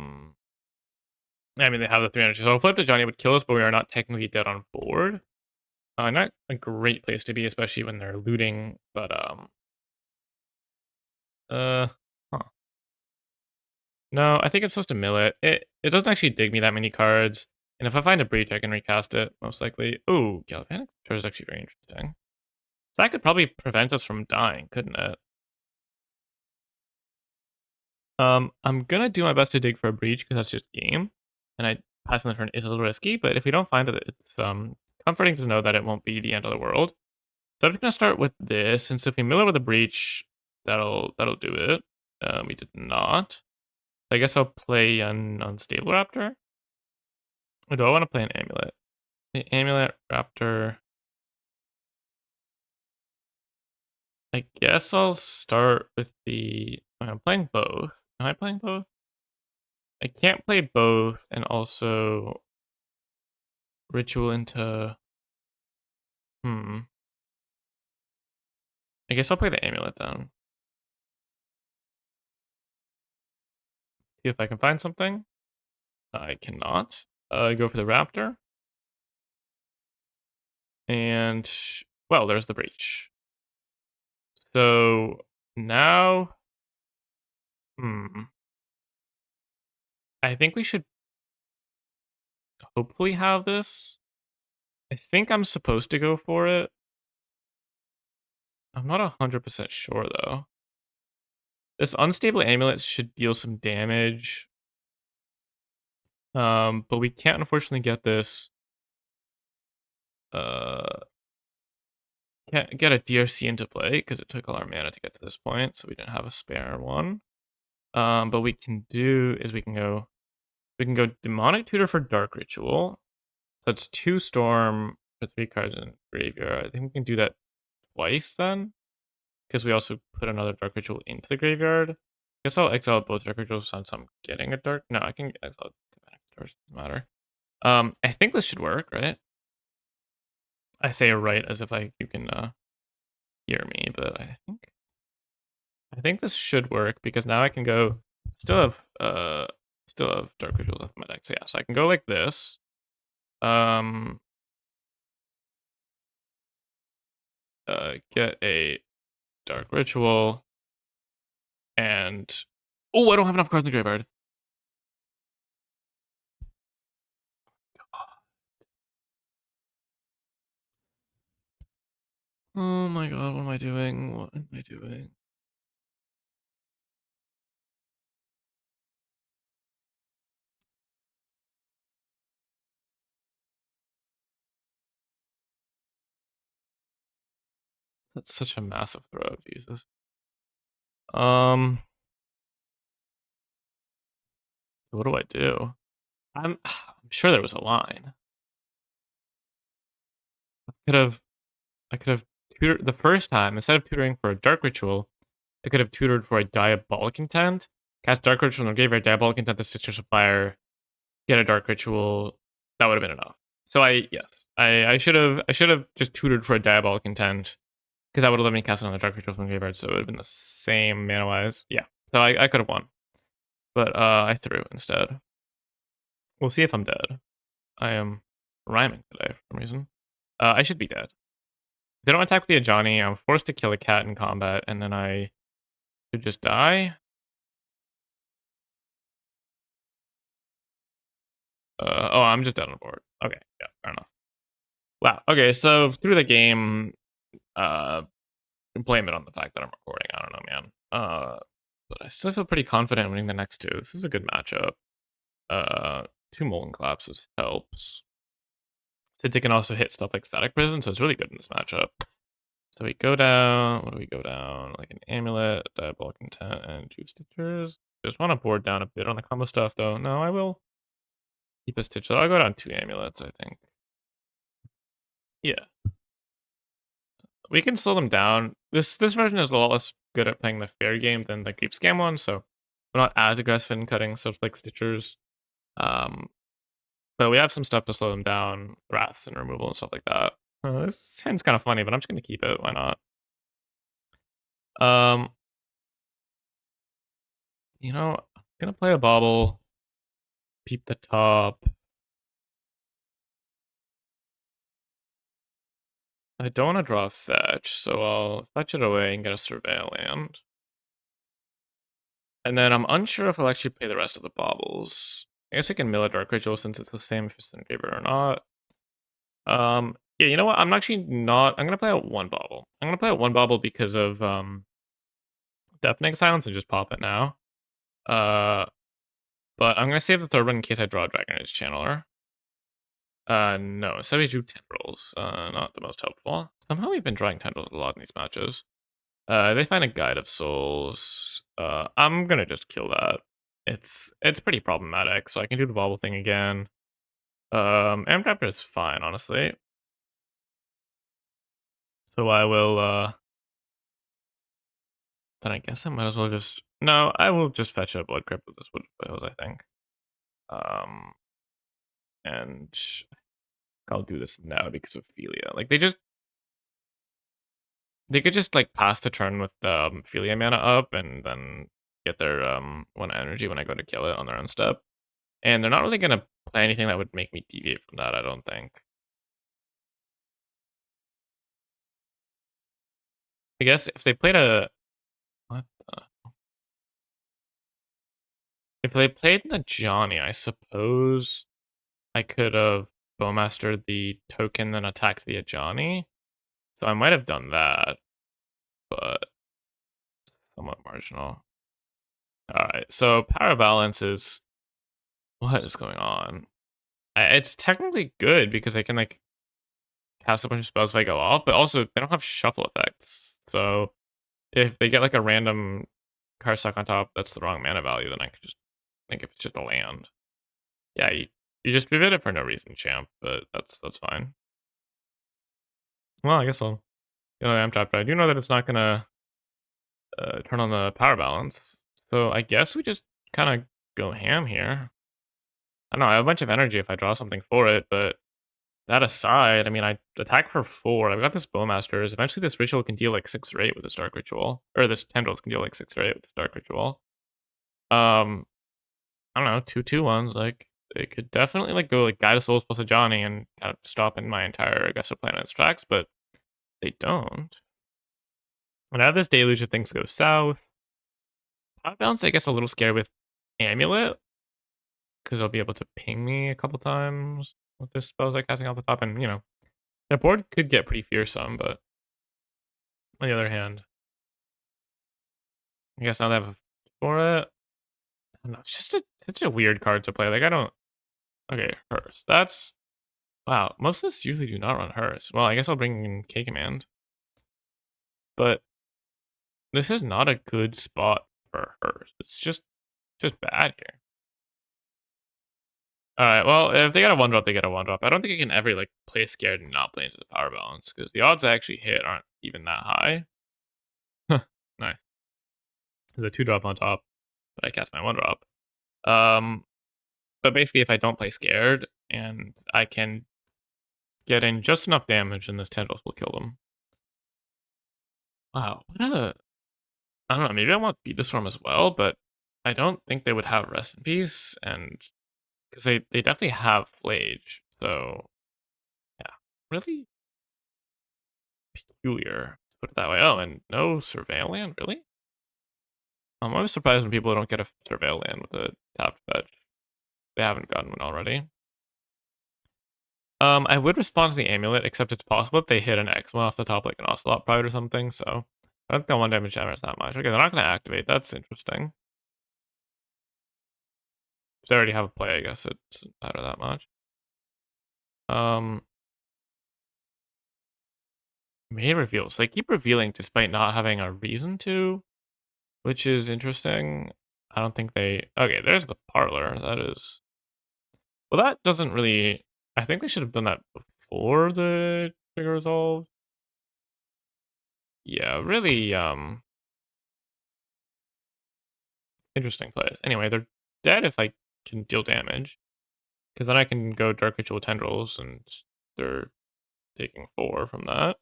mean, they have the 3 energy, so a flip to Johnny would kill us, but we are not technically dead on board. Not a great place to be, especially when they're looting, but, huh. No, I think I'm supposed to mill it. It doesn't actually dig me that many cards, and if I find a Breach, I can recast it, most likely. Ooh, Galvanic Charge is actually very interesting. So that could probably prevent us from dying, couldn't it? I'm gonna do my best to dig for a Breach, because that's just game, and I passing the turn is a little risky, but if we don't find it, it's comforting to know that it won't be the end of the world. So I'm just gonna start with this, since if we mill over the Breach, that'll do it. We did not. I guess I'll play an Unstable Raptor. Or do I want to play an Amulet? The Amulet Raptor. I guess I'll start with the... I'm playing both. Am I playing both? I can't play both and also Ritual into... I guess I'll play the Amulet then. See if I can find something. I cannot. Go for the Raptor. And, well, there's the Breach. So, now... I think we should hopefully have this. I think I'm supposed to go for it. I'm not 100% sure, though. This Unstable Amulet should deal some damage. But we can't unfortunately get this. Can't get a DRC into play because it took all our mana to get to this point, so we didn't have a spare one. But we can do is we can go Demonic Tutor for Dark Ritual. So that's 2 Storm for 3 cards in graveyard. I think we can do that twice then, because we also put another Dark Ritual into the graveyard. I guess I'll exile both Dark Rituals since I'm getting a Dark. No, I can exile doesn't matter. I think this should work, right? I say right as if you can hear me, but I think this should work because now I can go. Still have Dark Ritual left in my deck. So yeah, so I can go like this. get a Dark Ritual, and oh, I don't have enough cards in the graveyard. Oh my god, what am I doing? What am I doing? That's such a massive throw, Jesus. So what do I do? I'm sure there was a line. I could have tutored the first time, instead of tutoring for a Dark Ritual, I could have tutored for a Diabolic Intent. Cast Dark Ritual in the graveyard, Diabolic Intent the Stitcher Supplier, get a Dark Ritual. That would have been enough. So I should have just tutored for a Diabolic Intent, because that would have let me cast another Dark Ritual from the graveyard, so it would have been the same mana wise. Yeah. So I could have won. But I threw instead. We'll see if I'm dead. I am rhyming today for some reason. I should be dead. If they don't attack with the Ajani, I'm forced to kill a cat in combat, and then I should just die. Oh, I'm just dead on the board. Okay, yeah, fair enough. Wow. Okay, so through the game, blame it on the fact that I'm recording. I don't know, man. But I still feel pretty confident winning the next two. This is a good matchup. Two Molten Collapses helps. Since it can also hit stuff like Static Prison, so it's really good in this matchup. So we go down, what do we go down? Like an Amulet, Diabolic Intent, and 2 Stitchers. Just want to board down a bit on the combo stuff, though. No, I will keep a Stitcher. I'll go down 2 Amulets, I think. Yeah. We can slow them down. This version is a lot less good at playing the fair game than the Grief Scam one, so we're not as aggressive in cutting stuff like Stitchers. But we have some stuff to slow them down, Wraths and removal and stuff like that. This hand's kind of funny, but I'm just going to keep it. Why not? You know, I'm going to play a Bobble, peep the top. I don't want to draw a fetch, so I'll fetch it away and get a Surveil land. And then I'm unsure if I'll actually play the rest of the Bobbles. I guess I can mill a Dark Ritual since it's the same if it's in the graveyard or not. Yeah, you know what? I'm actually not. I'm gonna play out one Bobble. I'm gonna play out one Bobble because of Deafening Silence and just pop it now. But I'm gonna save the third one in case I draw a Dragon Age Channeler. No, instead we drew Tendrils. Not the most helpful. Somehow we've been drawing Tendrils a lot in these matches. They find a Guide of Souls. I'm gonna just kill that. It's pretty problematic, so I can do the Bobble thing again. Amtraptor is fine, honestly. So I will, then I guess I might as well just, no, I will just fetch a Blood Crypt with this Wood Foils, I think. And I'll do this now because of Philia. Like, they could just, like, pass the turn with Philia mana up and then get their, 1 energy when I go to kill it on their own step. And they're not really gonna play anything that would make me deviate from that, I don't think. I guess if they played a... What the... If they played the Johnny, I suppose I could have Bowmastered the token then attacked the Ajani. So I might have done that, but somewhat marginal. Alright, so Power Balance is... What is going on? It's technically good because I can, like, cast a bunch of spells if I go off, but also they don't have shuffle effects. So if they get, like, a random card stuck on top that's the wrong mana value, then I could just think if it's just a land. Yeah, you just revisit it for no reason, champ, but that's fine. Well, I guess I'll... You know, I'm trapped, but I do know that it's not gonna turn on the power balance. So I guess we just kind of go ham here. I don't know, I have a bunch of energy if I draw something for it, but that aside, I mean, I attack for 4. I've got this Bowmasters. Eventually this Ritual can deal like 6 or 8 with this Dark Ritual. Or this Tendrils can deal like 6 or 8 with this Dark Ritual. I don't know, 2/2/1s, like, it could definitely like go like Guide of Souls plus a Johnny and kind of stop in my entire aggressive plan in its tracks, but They don't. And I have this deluge if things go south. Power Balance, I guess, a little scared with Amulet, because they'll be able to ping me a couple times with their spells like casting off the top, and their board could get pretty fearsome, but on the other hand, I guess now they have a for it. I don't know, it's just such a weird card to play. Like, I don't. Okay, Hearse. That's. Wow, most of us usually do not run Hearse. Well, I guess I'll bring in K Command. But this is not a good spot for Hearse. It's just bad here. Alright, well, if they get a 1-drop, they get a 1-drop. I don't think I can ever, like, play scared and not play into the Power Balance, because the odds I actually hit aren't even that high. Nice. There's a 2-drop on top, but I cast my 1-drop. But basically, if I don't play scared, and I can get in just enough damage, and this Tendrils will kill them. Wow, what a... I don't know, maybe I want Beat the Storm as well, but I don't think they would have Rest in Peace, and... Because they definitely have Flage, so... Yeah, really peculiar, to put it that way. Oh, and no Surveil Land, really? I'm always surprised when people don't get a Surveil Land with a tapped fetch. They haven't gotten one already. I would respond to the Amulet, except it's possible if they hit an X1 off the top, like an Ocelot Pride or something, so... I don't think that 1 damage generates that much. Okay, they're not going to activate. That's interesting. If they already have a play, I guess it doesn't matter that much. May reveals. They keep revealing despite not having a reason to, which is interesting. I don't think they... Okay, there's the Parlor. That is... Well, that doesn't really... I think they should have done that before the Trigger Resolve. Yeah, really, interesting plays. Anyway, they're dead if I can deal damage. Because then I can go Dark Ritual Tendrils, and they're taking 4 from that.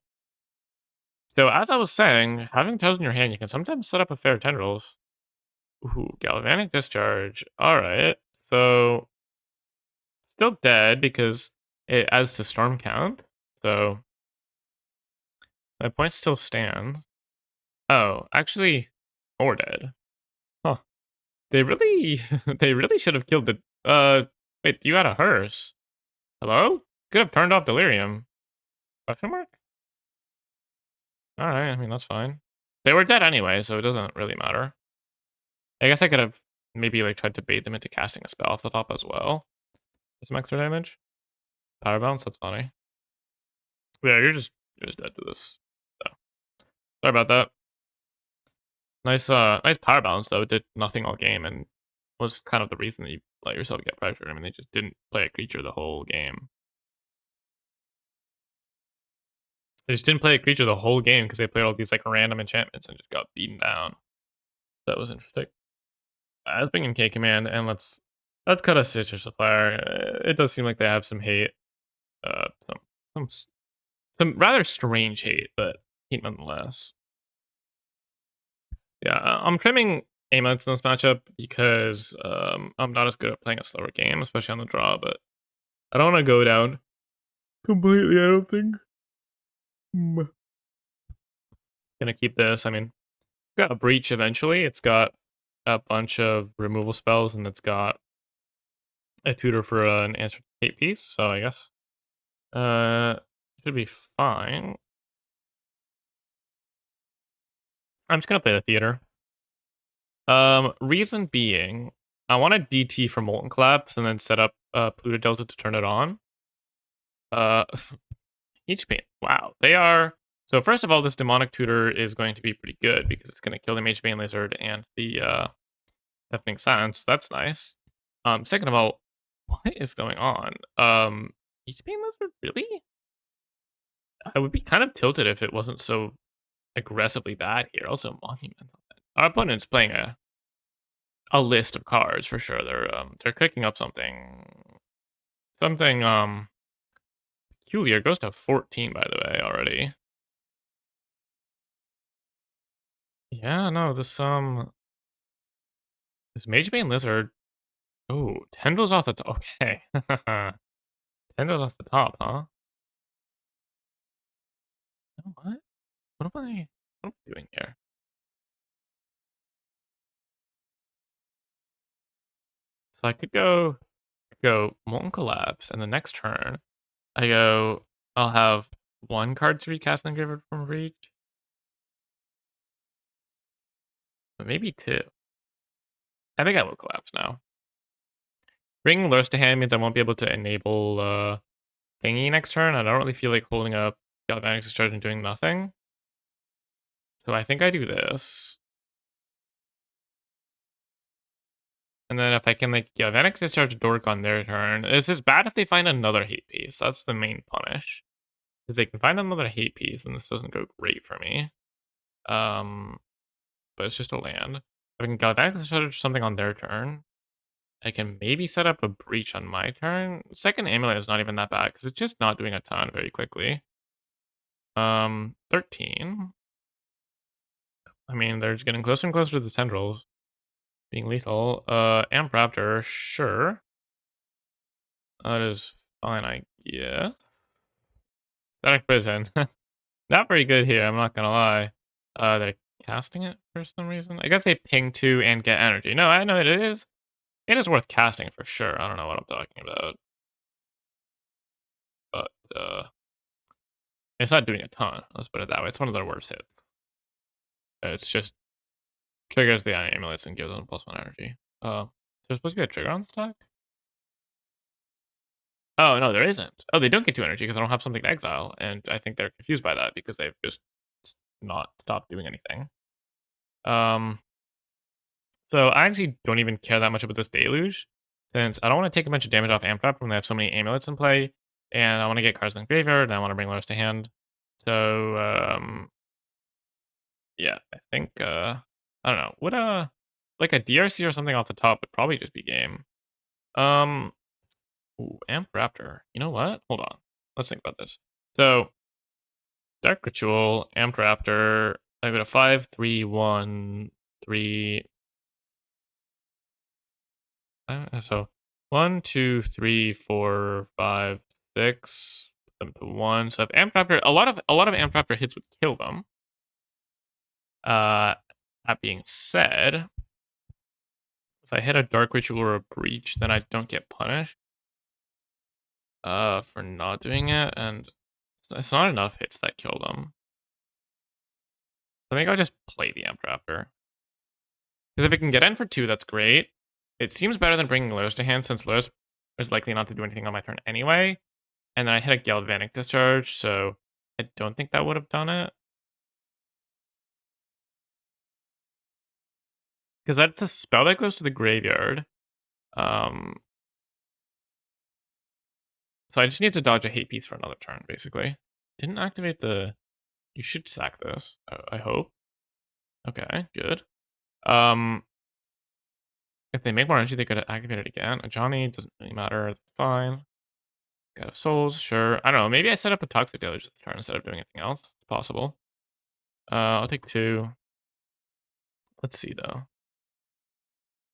So, as I was saying, having Tails in your hand, you can sometimes set up a fair Tendrils. Ooh, Galvanic Discharge. Alright, so... Still dead, because it adds to Storm count. So... My point still stands. Oh, actually, more dead. Huh. They really... they really should have killed the... Wait, you had a hearse. Hello? Could have turned off Delirium. Question mark? Alright, I mean, that's fine. They were dead anyway, so it doesn't really matter. I guess I could have maybe, like, tried to bait them into casting a spell off the top as well. Get some extra damage. Power Bounce, that's funny. Yeah, you're just dead to this. So, sorry about that. Nice Power Bounce, though. It did nothing all game, and was kind of the reason that you let yourself get pressured. I mean, they just didn't play a creature the whole game. They just didn't play a creature the whole game because they played all these, like, random enchantments and just got beaten down. That was interesting. Let's bring in K Command, and let's cut a Stitcher Supplier. It does seem like they have some hate. Some rather strange hate, but hate nonetheless. Yeah, I'm trimming Amulets in this matchup because I'm not as good at playing a slower game, especially on the draw, but I don't want to go down completely, I don't think. Gonna keep this. I mean, got a Breach eventually. It's got a bunch of removal spells, and it's got a tutor for an answer hate piece, so I guess should be fine. I'm just gonna play the theater. Reason being, I want to DT for Molten Collapse and then set up Pluto Delta to turn it on. Each pain. Wow, they are. So first of all, this Demonic Tutor is going to be pretty good because it's going to kill the Mage Bane Lizard and the Deafening Silence. That's nice. Second of all, what is going on? Mage Bane Lizard, really? I would be kind of tilted if it wasn't so aggressively bad here. Also, Monumental. Our opponent's playing a list of cards for sure. They're cooking up something peculiar. It goes to 14, by the way, already. Yeah, no, this Mage Bane Lizard. Oh, Tendrils off the top. Okay. Tendrils off the top, huh? What? What am I doing here? So I could go Molten Collapse, and the next turn, I'll have one card to recast and give it from reach. But maybe two. I think I will collapse now. Bringing Lurst to hand means I won't be able to enable thingy next turn. I don't really feel like holding up Galvanic Discharge and doing nothing. So I think I do this. And then if I can like Galvanic Discharge Dork on their turn, this is bad if they find another hate piece. That's the main punish. If they can find another hate piece, then this doesn't go great for me. But it's just a land. If I can Galvanic Discharge something on their turn, I can maybe set up a breach on my turn. Second Amulet is not even that bad because it's just not doing a ton very quickly. 13. I mean, they're just getting closer and closer to the tendrils being lethal. Amp Raptor, sure. That is fine, I guess. Static Prison. Not very good here, I'm not gonna lie. They're casting it for some reason. I guess they ping 2 and get energy. No, I know it is. It is worth casting for sure. I don't know what I'm talking about. But, it's not doing a ton. Let's put it that way. It's one of their worst hits. It's just triggers the amulets and gives them +1 energy. There's supposed to be a trigger on this deck? Oh, no, there isn't. Oh, they don't get 2 energy because I don't have something to exile, and I think they're confused by that because they've just not stopped doing anything. So I actually don't even care that much about this Deluge, since I don't want to take a bunch of damage off Amp Trap when they have so many amulets in play, and I want to get cards in the graveyard, and I want to bring Lars to hand. So, yeah, I think, I don't know, would like a DRC or something off the top would probably just be game. Ooh, Amp Raptor. You know what? Hold on. Let's think about this. So, Dark Ritual, Amp Raptor. I got a 5, 3, 1, 3. So 1, 2, 3, 4, 5, 6. Put them to 1. So if Amp Raptor, a lot of Amp Raptor hits would kill them. That being said, if I hit a Dark Ritual or a Breach, then I don't get punished. For not doing it, and it's not enough hits that kill them. I think I'll just play the Amp Raptor. Because if it can get in for 2, that's great. It seems better than bringing Lurrus to hand, since Lurrus is likely not to do anything on my turn anyway. And then I hit a Galvanic Discharge, so I don't think that would have done it. Because that's a spell that goes to the graveyard. So I just need to dodge a hate piece for another turn, basically. Didn't activate the... You should sack this, I hope. Okay, good. If they make more energy, they could activate it again. A Johnny doesn't really matter. That's fine. God of Souls, sure. I don't know. Maybe I set up a Toxic Deluge this turn instead of doing anything else. It's possible. I'll take 2. Let's see, though.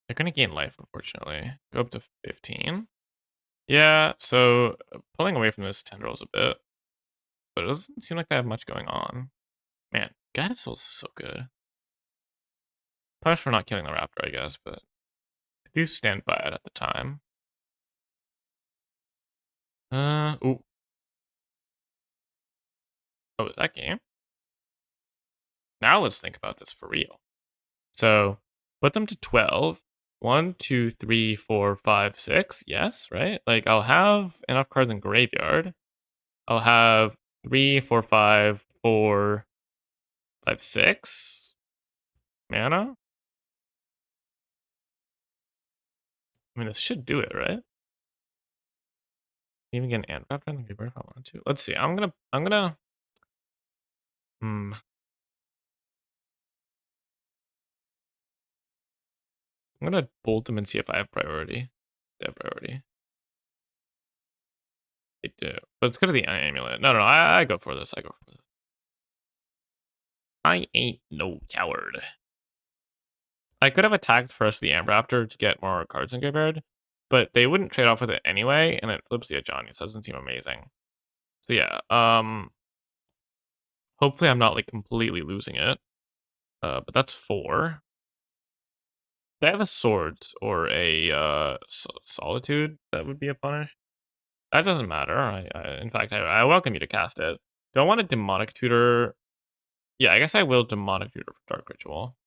They're going to gain life, unfortunately. Go up to 15. Yeah, so pulling away from this tendrils a bit. But it doesn't seem like they have much going on. Man, God of Souls is so good. Punished for not killing the Raptor, I guess, but I do stand by it at the time. Ooh. Oh, is that game? Now let's think about this for real. So, put them to 12. 1, 2, 3, 4, 5, 6. Yes, right? Like, I'll have enough cards in graveyard. I'll have 3, 4, 5, 4, 5, 6 mana. I mean, this should do it, right? Even get an Ant Raptor in the graveyard if I wanted to. Let's see. I'm gonna I'm gonna bolt them and see if I have priority. They have priority. They do. But let's go to the amulet. No, I go for this. I go for this. I ain't no coward. I could have attacked first with the Amp Raptor to get more cards in graveyard, but they wouldn't trade off with it anyway, and it flips the Ajani, so it doesn't seem amazing. So yeah, Hopefully I'm not like completely losing it. But that's 4. They have a sword or a solitude that would be a punish. That doesn't matter. In fact, I welcome you to cast it. Do I want a demonic tutor? Yeah, I guess I will demonic tutor for dark ritual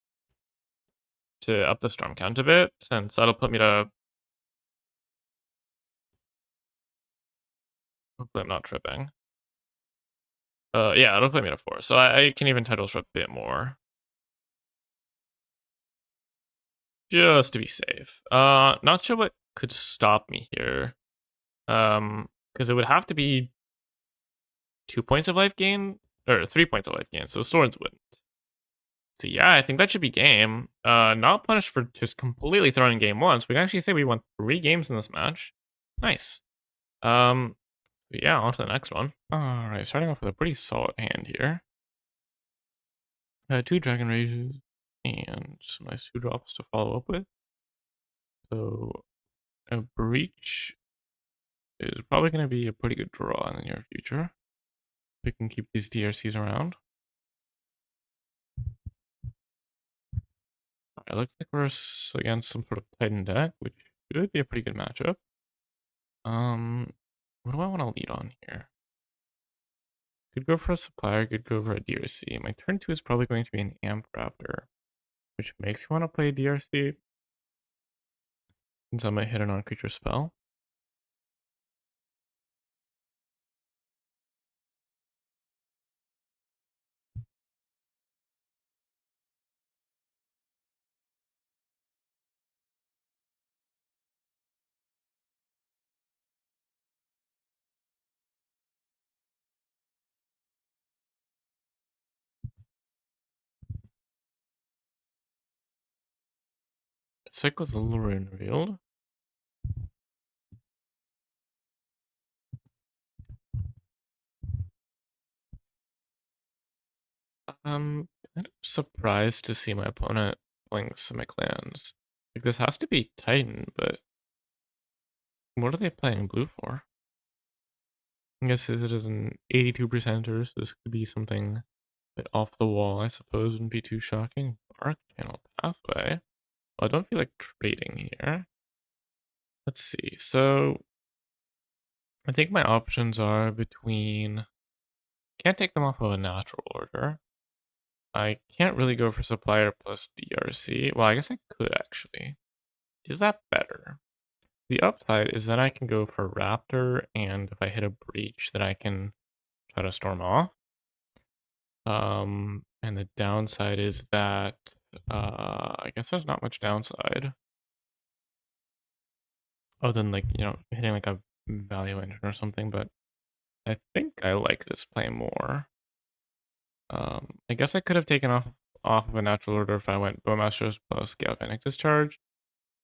to up the storm count a bit, since that'll put me to. Hopefully, I'm not tripping. Yeah, it'll put me to 4, so I can even title strip a bit more, just to be safe. Not sure what could stop me here. Because it would have to be 2 points of life gain or 3 points of life gain, so swords wouldn't. So yeah, I think that should be game. Not punished for just completely throwing game once. We can actually say we won 3 games in this match. Nice. Yeah, on to the next one. All right, starting off with a pretty solid hand here. 2 Dragon Rages and some nice 2 drops to follow up with. So a Breach is probably going to be a pretty good draw in the near future. We can keep these DRCs around. It looks like we're against some sort of Titan deck, which should be a pretty good matchup. What do I want to lead on here? Could go for a supplier, could go for a DRC. My turn 2 is probably going to be an Amp Raptor, which makes me want to play a DRC, since I might hit a non-creature spell. It cycles Alluring Revealed. I'm kind of surprised to see my opponent playing Simic lands. Like, this has to be Titan, but what are they playing blue for? I guess it is an 82%er, so this could be something a bit off the wall, I suppose. Wouldn't be too shocking. Dark Channel Pathway. Well, I don't feel like trading here. Let's see. So I think my options are between. Can't take them off of a natural order. I can't really go for supplier plus DRC. Well, I guess I could actually. Is that better? The upside is that I can go for Raptor, and if I hit a breach, then I can try to storm off. And the downside is that I guess there's not much downside. Other than like, hitting like a value engine or something, but I think I like this play more. I guess I could have taken off of a natural order if I went Bowmasters plus Galvanic Discharge,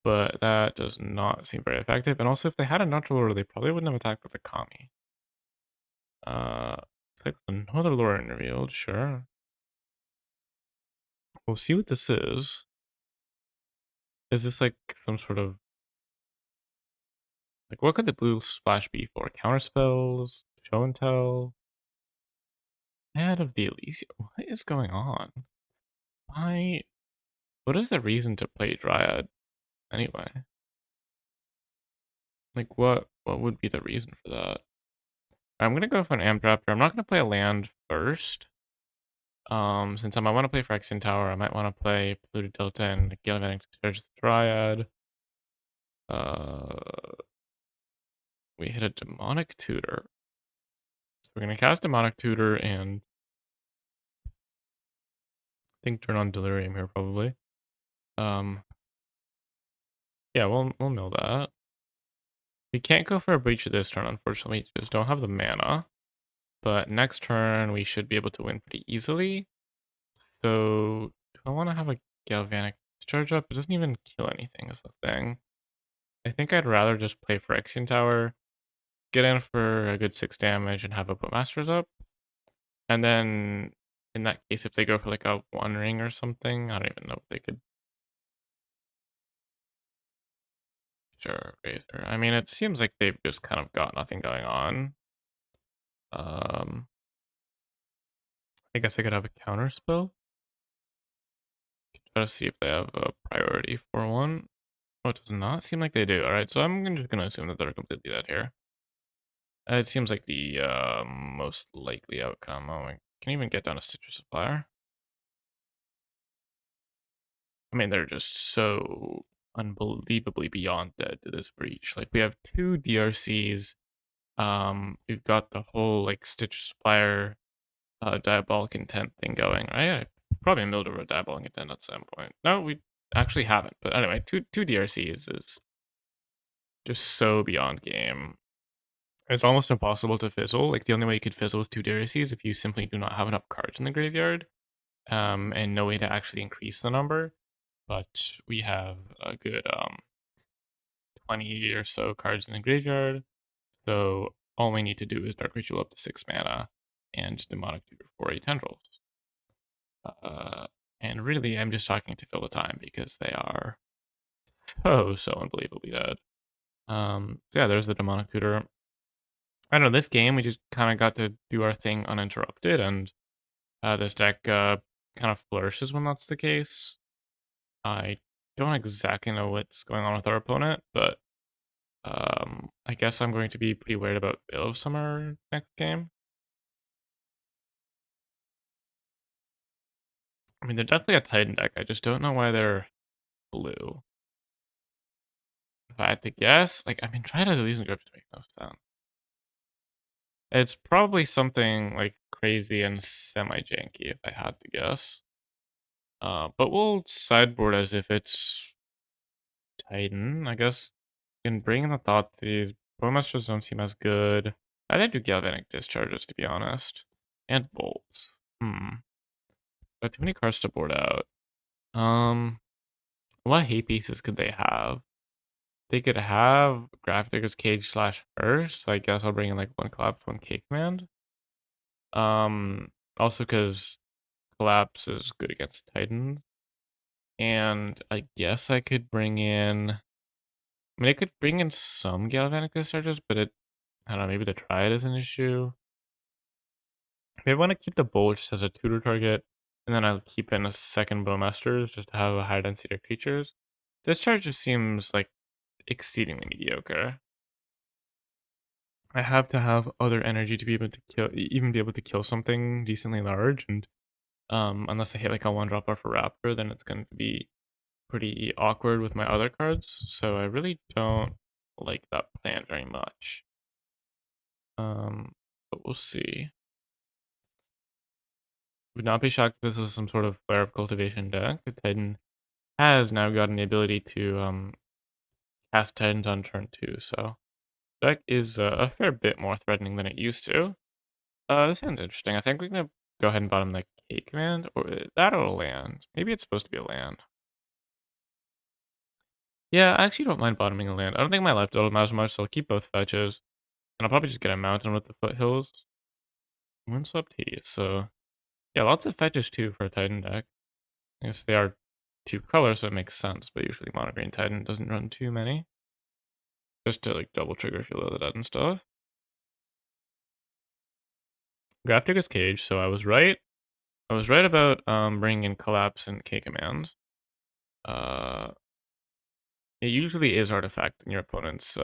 but that does not seem very effective. And also, if they had a natural order, they probably wouldn't have attacked with a Kami. It's like another lore revealed, sure. We'll see what this is. Is this like some sort of like what could the blue splash be for? Counter spells, show and tell, head of the Elysium. What is going on? Why? What is the reason to play Dryad anyway? Like what would be the reason for that? I'm gonna go for an Amp Raptor. I'm not gonna play a land first. Since I might want to play Phyrexian Tower, I might want to play Polluted Delta and Galvanic Discharge the Dryad. We hit a Demonic Tutor. So we're gonna cast Demonic Tutor and I think turn on Delirium here probably. Yeah, we'll mill that. We can't go for a breach this turn, unfortunately. We just don't have the mana. But next turn, we should be able to win pretty easily. So, do I want to have a Galvanic Discharge up? It doesn't even kill anything, is the thing. I think I'd rather just play Phyrexian Tower, get in for a good 6 damage, and have a Boatmasters up. And then, in that case, if they go for like a 1 ring or something, I don't even know if they could. Sure, Razor. I mean, it seems like they've just kind of got nothing going on. I guess I could have a counter spell. Try to see if they have a priority for one. Oh, it does not seem like they do. Alright, so I'm just gonna assume that they're completely dead here. It seems like the most likely outcome. Oh, I can even get down a citrus supplier. I mean, they're just so unbelievably beyond dead to this breach. Like, we have two DRCs. We've got the whole, like, Stitch Supplier Diabolic Intent thing going, right? I probably milled over a Diabolic Intent at some point. No, we actually haven't. But anyway, two DRCs is just so beyond game. It's almost impossible to fizzle. Like, the only way you could fizzle with two DRCs is if you simply do not have enough cards in the graveyard, and no way to actually increase the number. But we have a good 20 or so cards in the graveyard, so all we need to do is Dark Ritual up to 6 mana and Demonic Tutor for 8 Tendrils. And really, I'm just talking to fill the time because they are so unbelievably dead. So yeah, there's the Demonic Tutor. I don't know, this game, we just kind of got to do our thing uninterrupted, and this deck kind of flourishes when that's the case. I don't exactly know what's going on with our opponent, but I guess I'm going to be pretty worried about Veil of Summer next game. I mean, they're definitely a Titan deck. I just don't know why they're blue. If I had to guess, like, I mean, try to Elysian Grip just makes no sense. It's probably something like crazy and semi-janky if I had to guess. But we'll sideboard as if it's Titan, I guess. You can bring in the Thoughtseize. Bowmasters don't seem as good. I did do Galvanic Discharges, to be honest. And Bolts. Got too many cards to board out. What hate pieces could they have? They could have Graphic Cage slash Hearse, so I guess I'll bring in like one Collapse, one K Command. Also because Collapse is good against Titans. And I guess I could bring in, I mean, I could bring in some Galvanic Discharges, but I don't know, maybe the Triad is an issue. Maybe I want to keep the Bowl just as a tutor target, and then I'll keep in a second Bowmasters just to have a higher density of creatures. This chart just seems like exceedingly mediocre. I have to have other energy to be able to kill, even be able to kill something decently large, and unless I hit like a 1-drop off a Raptor, then it's going to be pretty awkward with my other cards. So I really don't like that plan very much. But we'll see. Would not be shocked if this was some sort of Flare of Cultivation deck. The Titan has now gotten the ability to cast Titans on turn 2, so deck is a fair bit more threatening than it used to. This sounds interesting. I think we're gonna go ahead and bottom the K command, or that or a land. Maybe it's supposed to be a land. Yeah, I actually don't mind bottoming a land. I don't think my left matters much, so I'll keep both fetches. And I'll probably just get a mountain with the foothills. Windswept Heath, so yeah, lots of fetches too for a Titan deck. I guess they are 2 colors, so it makes sense, but usually mono green Titan doesn't run too many. Just to like double trigger if you load it out and stuff. Graphic Cage, so I was right. I was right about bringing in Collapse and K command. It usually is artifact in your opponent's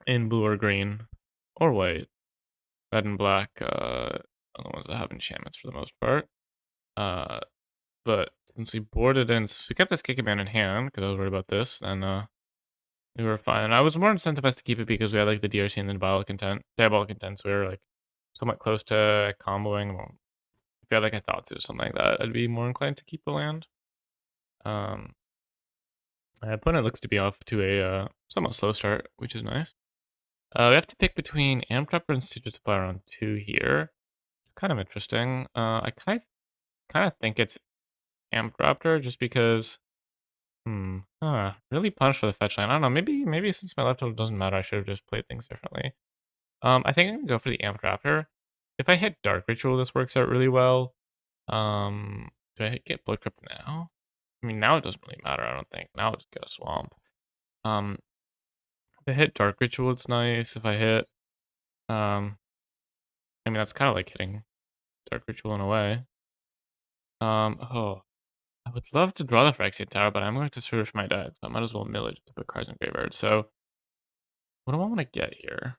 in blue or green or white. Red and black are the ones that have enchantments for the most part. But since we boarded in, so we kept this K command in hand because I was worried about this, and we were fine. And I was more incentivized to keep it because we had like the DRC and the Diabolic Intent, so we were like somewhat close to comboing. Well, if we had like a Thoughtseize or something like that, I'd be more inclined to keep the land. My opponent looks to be off to a somewhat slow start, which is nice. We have to pick between Amtrapper and Stitcher Supplier on 2 here. It's kind of interesting. I kind of think it's Amtrapper just because, really punished for the fetch line. I don't know. Maybe since my left hand doesn't matter, I should have just played things differently. I think I'm gonna go for the Amtrapper. If I hit Dark Ritual, this works out really well. Do I get Blood Crypt now? I mean, now it doesn't really matter, I don't think. Now I'll just get a Swamp. If I hit Dark Ritual, it's nice. If I hit I mean, that's kind of like hitting Dark Ritual in a way. Oh, I would love to draw the Phyrexian Tower, but I'm going to search my deck, so I might as well mill it to put cards in graveyard. So, what do I want to get here?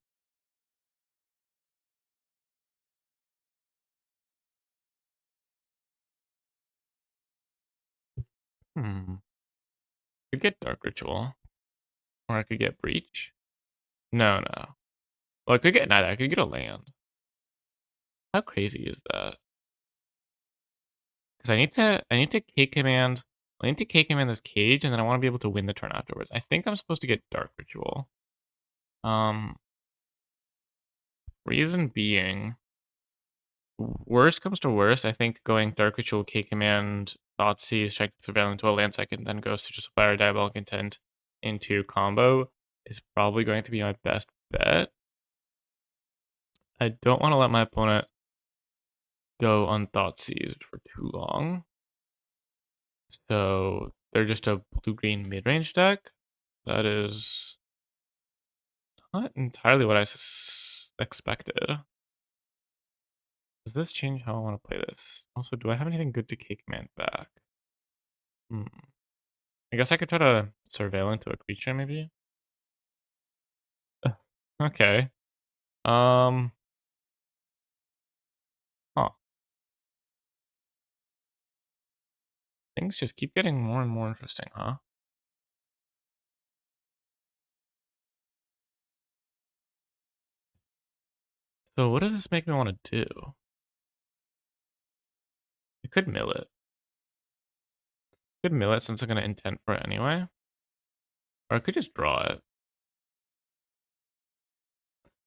Could get Dark Ritual, or I could get Breach. No, no. Well, I could get neither. I could get a land. How crazy is that? Because I need to K command. I need to K command this cage, and then I want to be able to win the turn afterwards. I think I'm supposed to get Dark Ritual. Um, reason being, worst comes to worst, I think going Dark Ritual, K command, Thoughtseize, check Surveillance to a land second, then goes to just fire Diabolic Intent into combo is probably going to be my best bet. I don't want to let my opponent go on Thoughtseize for too long. So they're just a blue-green mid-range deck. That is not entirely what I expected. Does this change how I want to play this? Also, do I have anything good to K command back? I guess I could try to surveil into a creature, maybe? Okay. Um, huh. Things just keep getting more and more interesting, huh? So what does this make me want to do? I could mill it. I could mill it since I'm going to intent for it anyway. Or I could just draw it.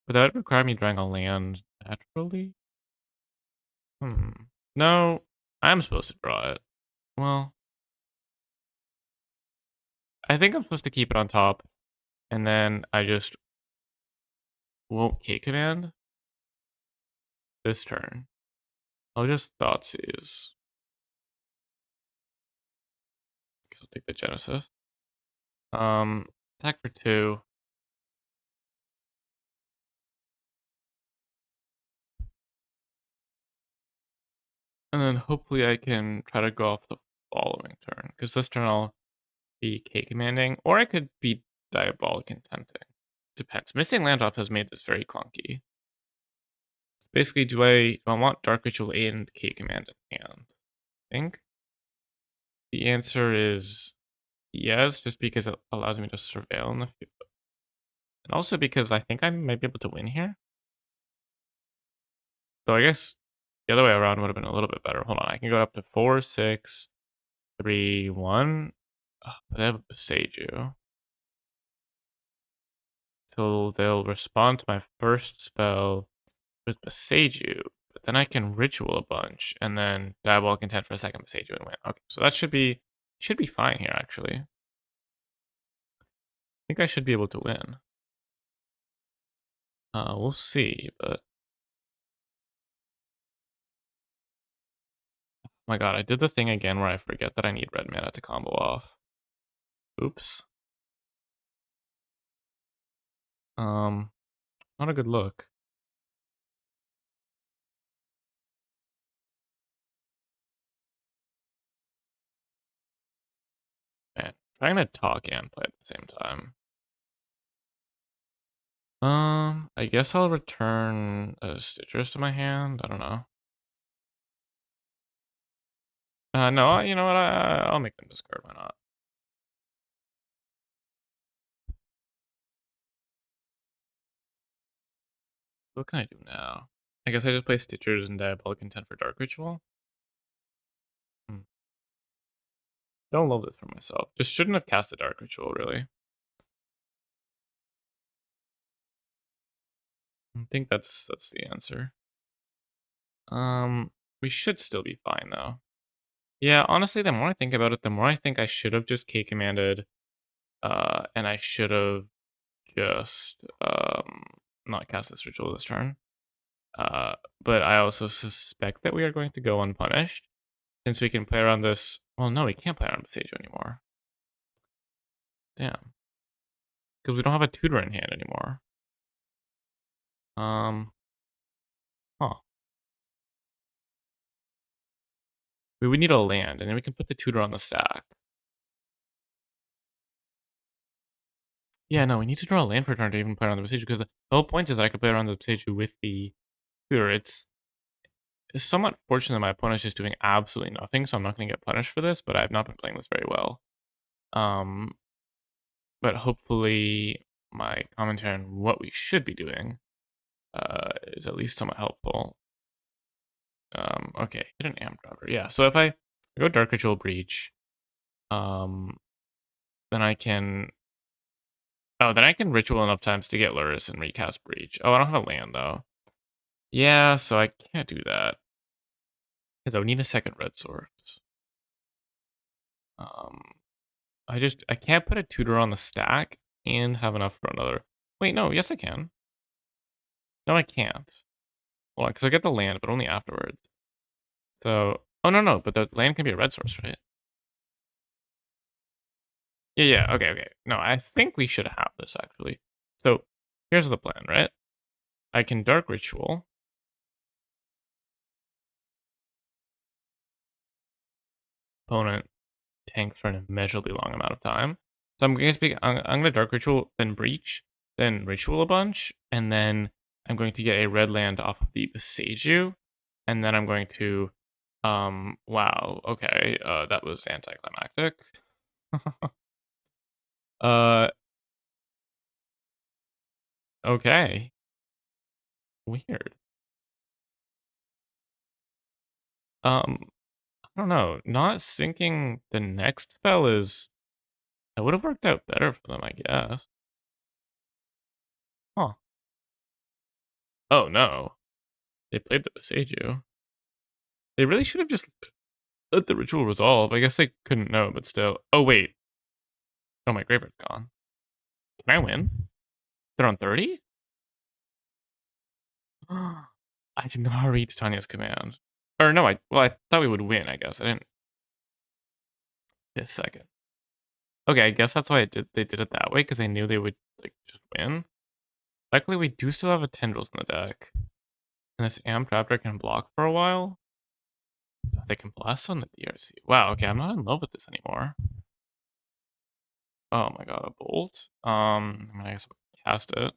But that would require me drawing a land naturally? No, I'm supposed to draw it. Well, I think I'm supposed to keep it on top, and then I just won't K command this turn. I'll just Thoughtseize. Guess I'll take the Genesis. Attack for 2. And then hopefully I can try to go off the following turn, because this turn I'll be K commanding, or I could be Diabolic Intenting. Depends. Missing land drop has made this very clunky. Basically, do I want Dark Ritual and K command in hand? I think the answer is yes, just because it allows me to surveil in the field. And also because I think I might be able to win here. So I guess the other way around would have been a little bit better. Hold on, I can go up to 4, 6, 3, 1. But I have a Beseiju. So they'll respond to my first spell with Beseiju, but then I can Ritual a bunch, and then Diabolic Intent for a second Beseiju and win. Okay, so that should be fine here, actually. I think I should be able to win. We'll see, but... Oh my god, I did the thing again where I forget that I need red mana to combo off. Oops. Not a good look. Man, trying to talk and play at the same time. I guess I'll return a Stitchers to my hand. I don't know. No, you know what? I'll make them discard. Why not? What can I do now? I guess I just play Stitchers and Diabolic Intent for Dark Ritual. Don't love this for myself. Just shouldn't have cast the Dark Ritual, really. I think that's the answer. We should still be fine though. Yeah, honestly, the more I think about it, the more I think I should have just K commanded, and I should have just not cast this ritual this turn. But I also suspect that we are going to go unpunished, since we can play around this. Well, no, we can't play around Beseiju anymore. Damn, because we don't have a tutor in hand anymore. Huh. We would need a land, and then we can put the tutor on the stack. Yeah, no, we need to draw a land per turn to even play around the Besiju, because the whole point is that I could play around the Besiju with the tutor. It's somewhat fortunate that my opponent's just doing absolutely nothing, so I'm not going to get punished for this, but I've not been playing this very well. But hopefully my commentary on what we should be doing is at least somewhat helpful. Okay, hit an amp dropper. Yeah, so if I go Dark Ritual Breach, then I can... Oh, then I can Ritual enough times to get Luris and recast Breach. Oh, I don't have a land, though. Yeah, so I can't do that. Because I would need a second Red Swords. I can't put a tutor on the stack and have enough for another. Wait, no, yes I can. No, I can't. Well, because I get the land, but only afterwards. So, oh no, but the land can be a red source, right? Yeah, okay. No, I think we should have this actually. So, here's the plan, right? I can Dark Ritual. Opponent tank for an immeasurably long amount of time. So I'm gonna Dark Ritual, then Breach, then Ritual a bunch, and then I'm going to get a red land off of the Beseiju, and then I'm going to, wow, okay, that was anticlimactic. Okay, weird. I don't know. Not syncing the next spell is... That would have worked out better for them, I guess. Huh. Oh, no. They played the Beseiju. They really should have just let the ritual resolve. I guess they couldn't know, but still. Oh, wait. Oh, my graveyard's gone. Can I win? They're on 30? I did not read Titania's command. Or no, I thought we would win, I guess. I didn't... Wait a second. Okay, I guess that's why they did it that way, because they knew they would, like, just win. Luckily, we do still have a Tendrils in the deck. And this Amp Raptor can block for a while. They can blast on the DRC. Wow, okay, I'm not in love with this anymore. Oh my god, a bolt? I mean, I guess I'll cast it.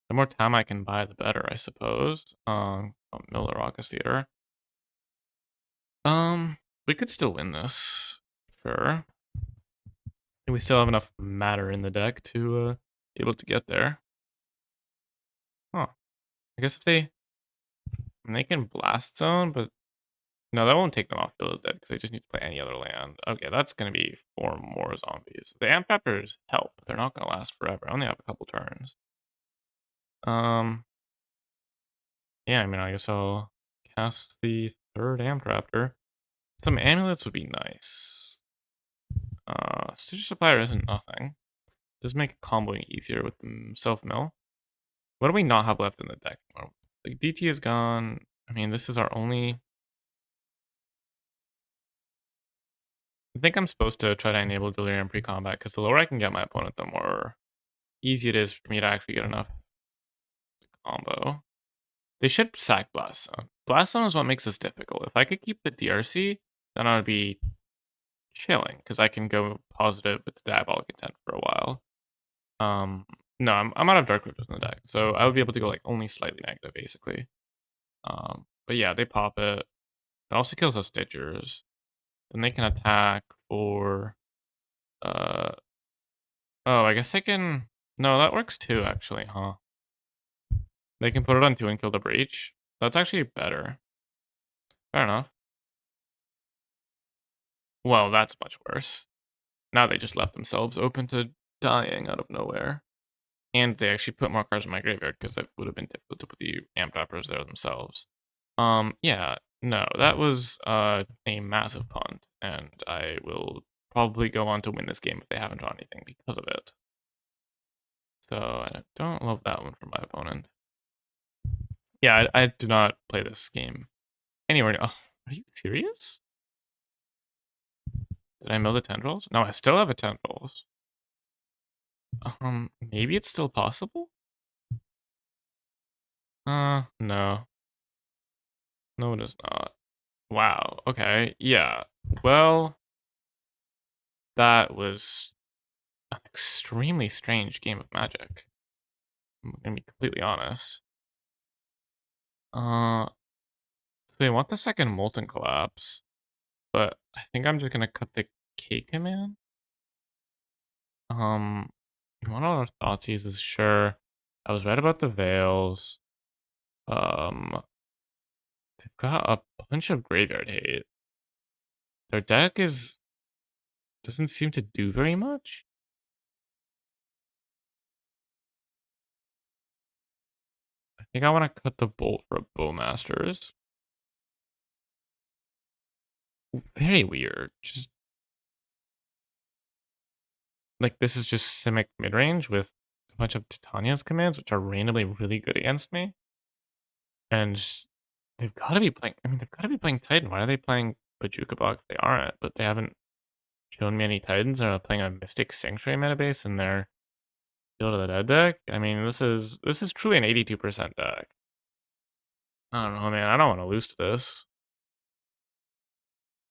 The more time I can buy, the better, I suppose. Miller Raucous Theater. We could still win this. Sure. And we still have enough matter in the deck to be able to get there. Huh. I guess if they... I mean, they can blast zone, but no, that won't take them off field dead because they just need to play any other land. Okay, that's going to be 4 more zombies. The Amp Raptors help. They're not going to last forever. I only have a couple turns. Yeah, I mean, I guess I'll cast the 3rd Amp Raptor. Some amulets would be nice. Stitcher Supplier isn't nothing. Does make comboing easier with the self-mill. What do we not have left in the deck? Like, DT is gone. I mean, this is our only... I think I'm supposed to try to enable Delirium pre-combat, because the lower I can get my opponent, the more easy it is for me to actually get enough combo. They should sack Blast Zone. Blast Zone is what makes this difficult. If I could keep the DRC, then I would be chilling, because I can go positive with the Diabolic Intent for a while. No, I'm out of Dark Rituals in the deck, so I would be able to go like only slightly negative, basically. But yeah, they pop it. It also kills the Stitchers. Then they can attack for... Oh, I guess they can... No, that works too, actually, huh? They can put it on 2 and kill the Breach. That's actually better. Fair enough. Well, that's much worse. Now they just left themselves open to dying out of nowhere. And they actually put more cards in my graveyard, because it would have been difficult to put the Amp Droppers there themselves. Yeah, no, that was a massive punt, and I will probably go on to win this game if they haven't drawn anything because of it. So I don't love that one from my opponent. Yeah, I do not play this game anywhere. Oh, are you serious? Did I mill the tendrils? No, I still have a tendrils. Maybe it's still possible? No. No, it is not. Wow. Okay. Yeah. Well, that was an extremely strange game of Magic. I'm gonna be completely honest. So they want the second Molten Collapse, but I think I'm just gonna cut the K command. Um, one of our thoughts is sure. I was right about the Veils. Um, they've got a bunch of graveyard hate. Their deck is doesn't seem to do very much. I think I want to cut the Bolt for a Bowmasters. Very weird. Just like this is just Simic midrange with a bunch of Titania's commands, which are randomly really good against me. And they've got to be playing. I mean, they've got to be playing Titan. Why are they playing Bajuka Bog if they aren't? But they haven't shown me any Titans. Are playing a Mystic Sanctuary metabase in their Field of the Dead deck. I mean, this is truly an 82% deck. I don't know, man. I don't want to lose to this,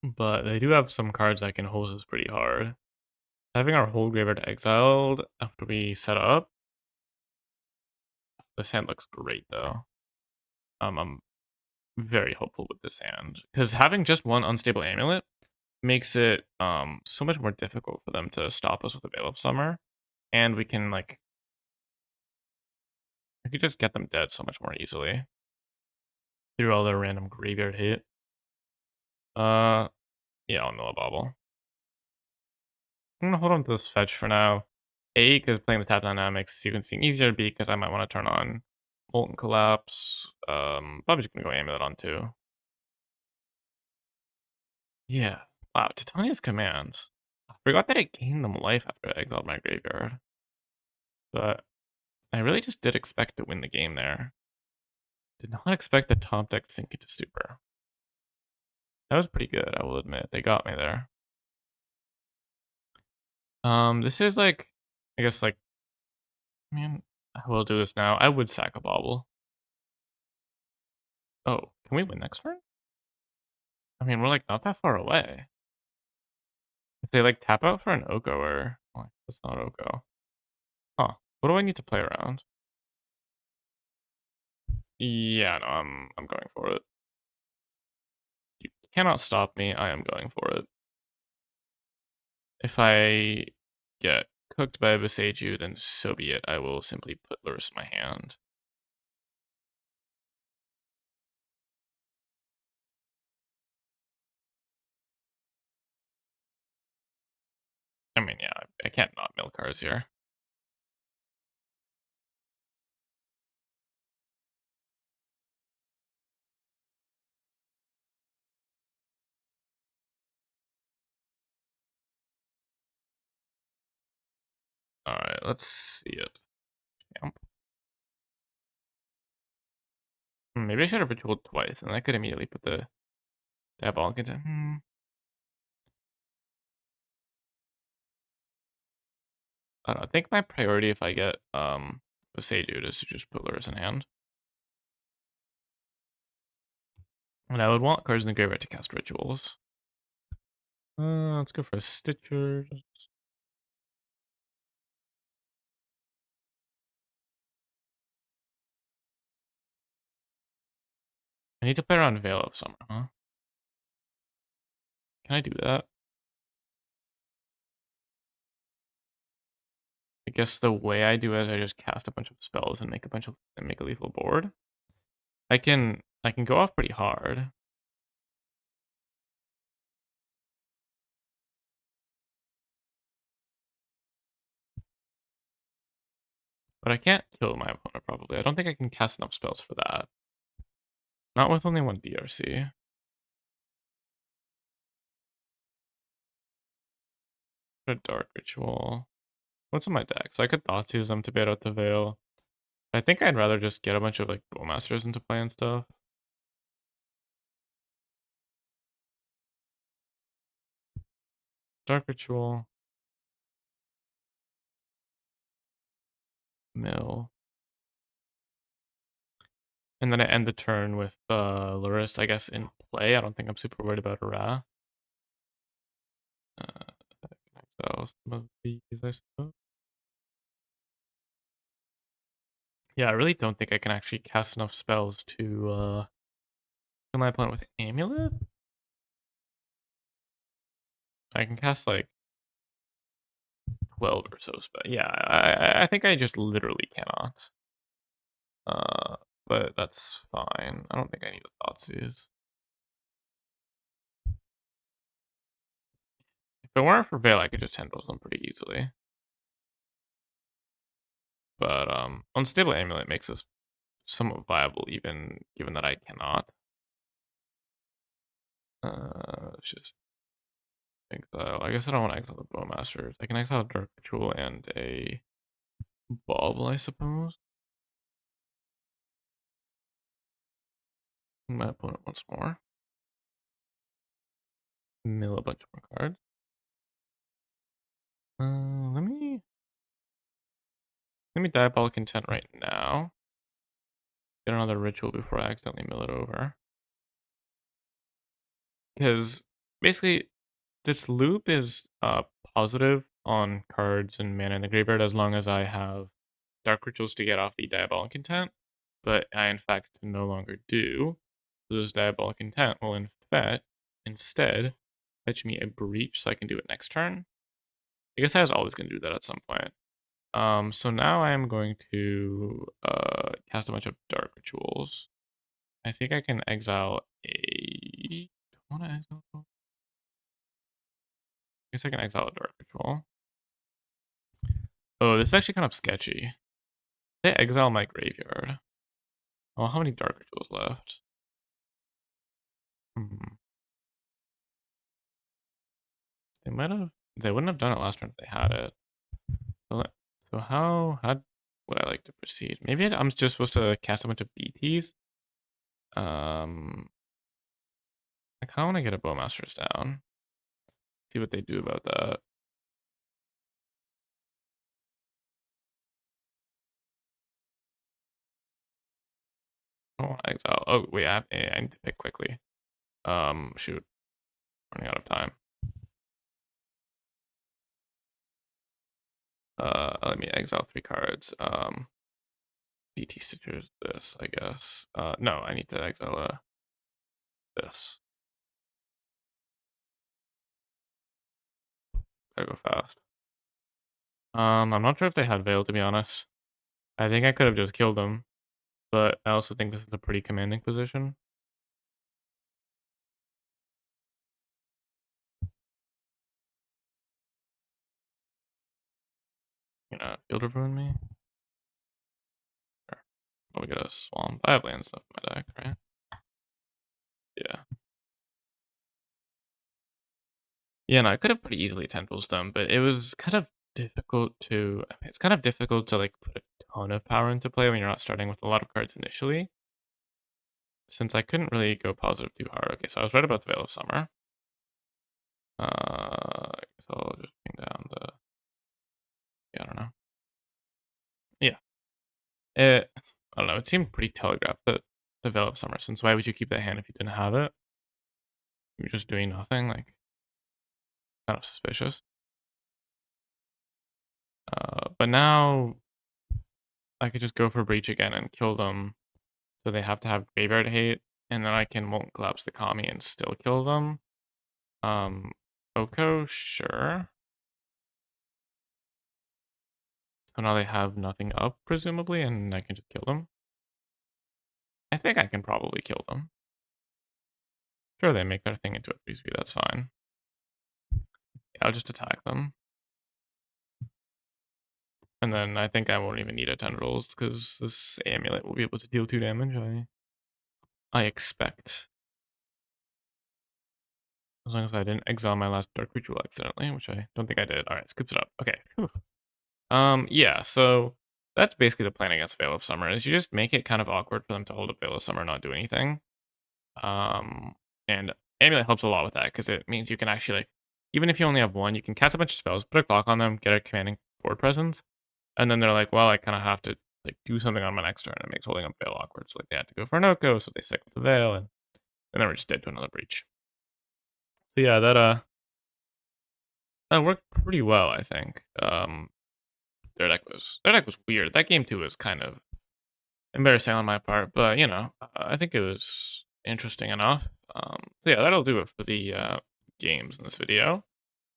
but they do have some cards that can hold us pretty hard. Having our whole graveyard exiled after we set up, this hand looks great though. I'm very hopeful with this hand because having just one unstable amulet makes it so much more difficult for them to stop us with a Veil of Summer, and we can like we could just get them dead so much more easily through all their random graveyard hit. Uh, yeah, I'll mill a bobble. I'm gonna hold on to this fetch for now. A, because playing the tap dynamics sequencing easier. B, because I might want to turn on Molten Collapse. Probably just gonna go amulet on too. Yeah. Wow, Titania's command. I forgot that it gained them life after I exiled my graveyard. But I really just did expect to win the game there. Did not expect the top deck to sink into Stupor. That was pretty good, I will admit. They got me there. This is like, I guess like, man, I will do this now. I would sack a bobble. Oh, can we win next turn? I mean, we're like not that far away. If they like tap out for an Oko or oh, that's not Oko. Huh. What do I need to play around? Yeah, no, I'm going for it. You cannot stop me. I am going for it. If I get cooked by a Beseiju, then so be it. I will simply put Lurrus in my hand. I mean, yeah, I can't not mill cards here. Alright, let's see it. Yep. Maybe I should have ritualed twice, and I could immediately put the Diabolic into. I don't know. I think my priority if I get Beseiju is to just put Lurrus in hand. And I would want cards in the graveyard to cast rituals. Let's go for a Stitcher. I need to play around Veil of Summer, huh? Can I do that? I guess the way I do it is I just cast a bunch of spells and make a lethal board. I can go off pretty hard. But I can't kill my opponent probably. I don't think I can cast enough spells for that. Not with only one DRC. A Dark Ritual. What's in my deck? So I could Thoughtseize them to bait out the Veil. I think I'd rather just get a bunch of like Bowmasters into play and stuff. Dark Ritual. Mill. And then I end the turn with Luris, I guess, in play. I don't think I'm super worried about Ra. So some of these, I suppose. Yeah, I really don't think I can actually cast enough spells to kill my opponent with Amulet. I can cast like 12 or so spells. Yeah, I think I just literally cannot. Uh, but that's fine. I don't think I need a Thoughtseize. If it weren't for Veil, I could just Tendrils them pretty easily. But Unstable Amulet makes this somewhat viable, even given that I cannot. It's just exile. I guess I don't want to exile the Bowmasters. I can exile a Dark Ritual and a Bauble, I suppose. My opponent once more. Mill a bunch more cards. Let me Diabolic Intent right now. Get another ritual before I accidentally mill it over. Because basically, this loop is positive on cards and mana in the graveyard as long as I have Dark Rituals to get off the Diabolic Intent, but I in fact no longer do. So this Diabolic Intent will instead fetch me a Breach so I can do it next turn. I guess I was always going to do that at some point. So now I am going to cast a bunch of Dark Rituals. I think I can exile a... Do I want to exile? I guess I can exile a Dark Ritual. Oh, this is actually kind of sketchy. They exile my graveyard. Oh, how many Dark Rituals left? They might have... They wouldn't have done it last turn if they had it. So how would I like to proceed? Maybe I'm just supposed to cast a bunch of DTs. I kind of want to get a Bowmasters down. See what they do about that. I don't want to exile. Oh, wait, I need to pick quickly. Shoot. Running out of time. Let me exile 3 cards. DT Stitchers, this, I guess. No, I need to exile this. Gotta go fast. I'm not sure if they had Veil, to be honest. I think I could have just killed them, but I also think this is a pretty commanding position. You know, Field of Ruin me? Sure. Oh, we got a Swamp. I have land stuff in my deck, right? Yeah. Yeah, no, I could have pretty easily Tendrils them, but it was kind of difficult to... It's kind of difficult to, like, put a ton of power into play when you're not starting with a lot of cards initially. Since I couldn't really go positive too hard. Okay, so I was right about the Veil of Summer. I guess I'll just bring down the... Yeah, I don't know. Yeah. I don't know, it seemed pretty telegraphed that the Veil of Summer, since why would you keep that hand if you didn't have it? You're just doing nothing, like, kind of suspicious. But now I could just go for Breach again and kill them, so they have to have Graveyard Hate, and then I can won't collapse the Kami and still kill them. Oko, sure. So now they have nothing up, presumably, and I can just kill them. I think I can probably kill them. Sure, they make their thing into a 3-3, that's fine. Yeah, I'll just attack them. And then I think I won't even need a Tendrils, because this Amulet will be able to deal 2 damage, I expect. As long as I didn't exile my last Dark Ritual accidentally, which I don't think I did. Alright, scoops it up. Okay. Whew. Yeah, so that's basically the plan against Veil of Summer, is you just make it kind of awkward for them to hold up Veil of Summer and not do anything. And Amulet helps a lot with that, because it means you can actually, like, even if you only have one, you can cast a bunch of spells, put a clock on them, get a commanding board presence, and then they're like, well, I kind of have to like do something on my next turn. It makes holding up Veil awkward. So like they had to go for an Oko, so they stick with the Veil, and then we're just dead to another breach. So yeah, that worked pretty well, I think. Their deck was weird. That game too was kind of embarrassing on my part, but I think it was interesting enough. So yeah, that'll do it for the games in this video.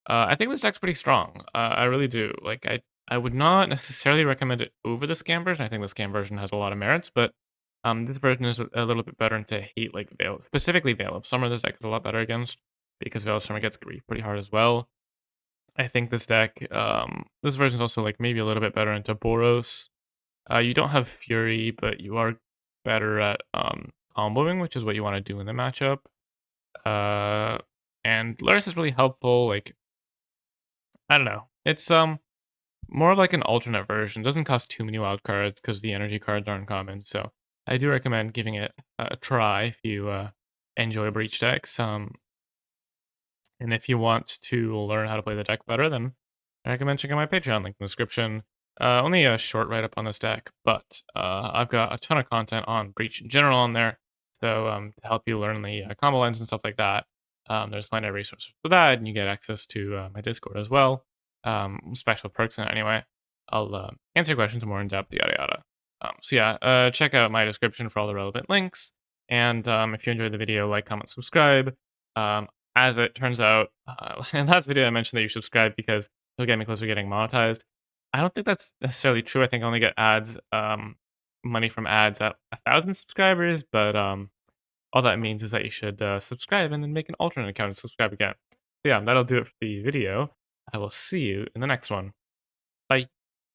I think this deck's pretty strong. I really do. Like I would not necessarily recommend it over the scam version. I think the scam version has a lot of merits, but this version is a little bit better into hate like Veil, specifically Veil of Summer. This deck is a lot better against because Veil of Summer gets grief pretty hard as well. I think this deck, this version is also like maybe a little bit better into Boros. You don't have Fury, but you are better at comboing, which is what you want to do in the matchup. And Luris is really helpful. Like I don't know, it's more of like an alternate version. Doesn't cost too many wild cards because the energy cards are uncommon. So I do recommend giving it a try if you enjoy Breach decks. And if you want to learn how to play the deck better, then I recommend checking out my Patreon, link in the description. Only a short write-up on this deck, but I've got a ton of content on Breach in general on there. So to help you learn the combo lines and stuff like that, there's plenty of resources for that, and you get access to my Discord as well. Special perks in it anyway. I'll answer your questions more in depth, yada yada. So yeah, check out my description for all the relevant links. And if you enjoyed the video, like, comment, subscribe. As it turns out, in last video I mentioned that you subscribe because it'll get me closer to getting monetized. I don't think that's necessarily true. I think I only get ads, money from ads at 1,000 subscribers, but all that means is that you should subscribe and then make an alternate account and subscribe again. So yeah, that'll do it for the video. I will see you in the next one. Bye.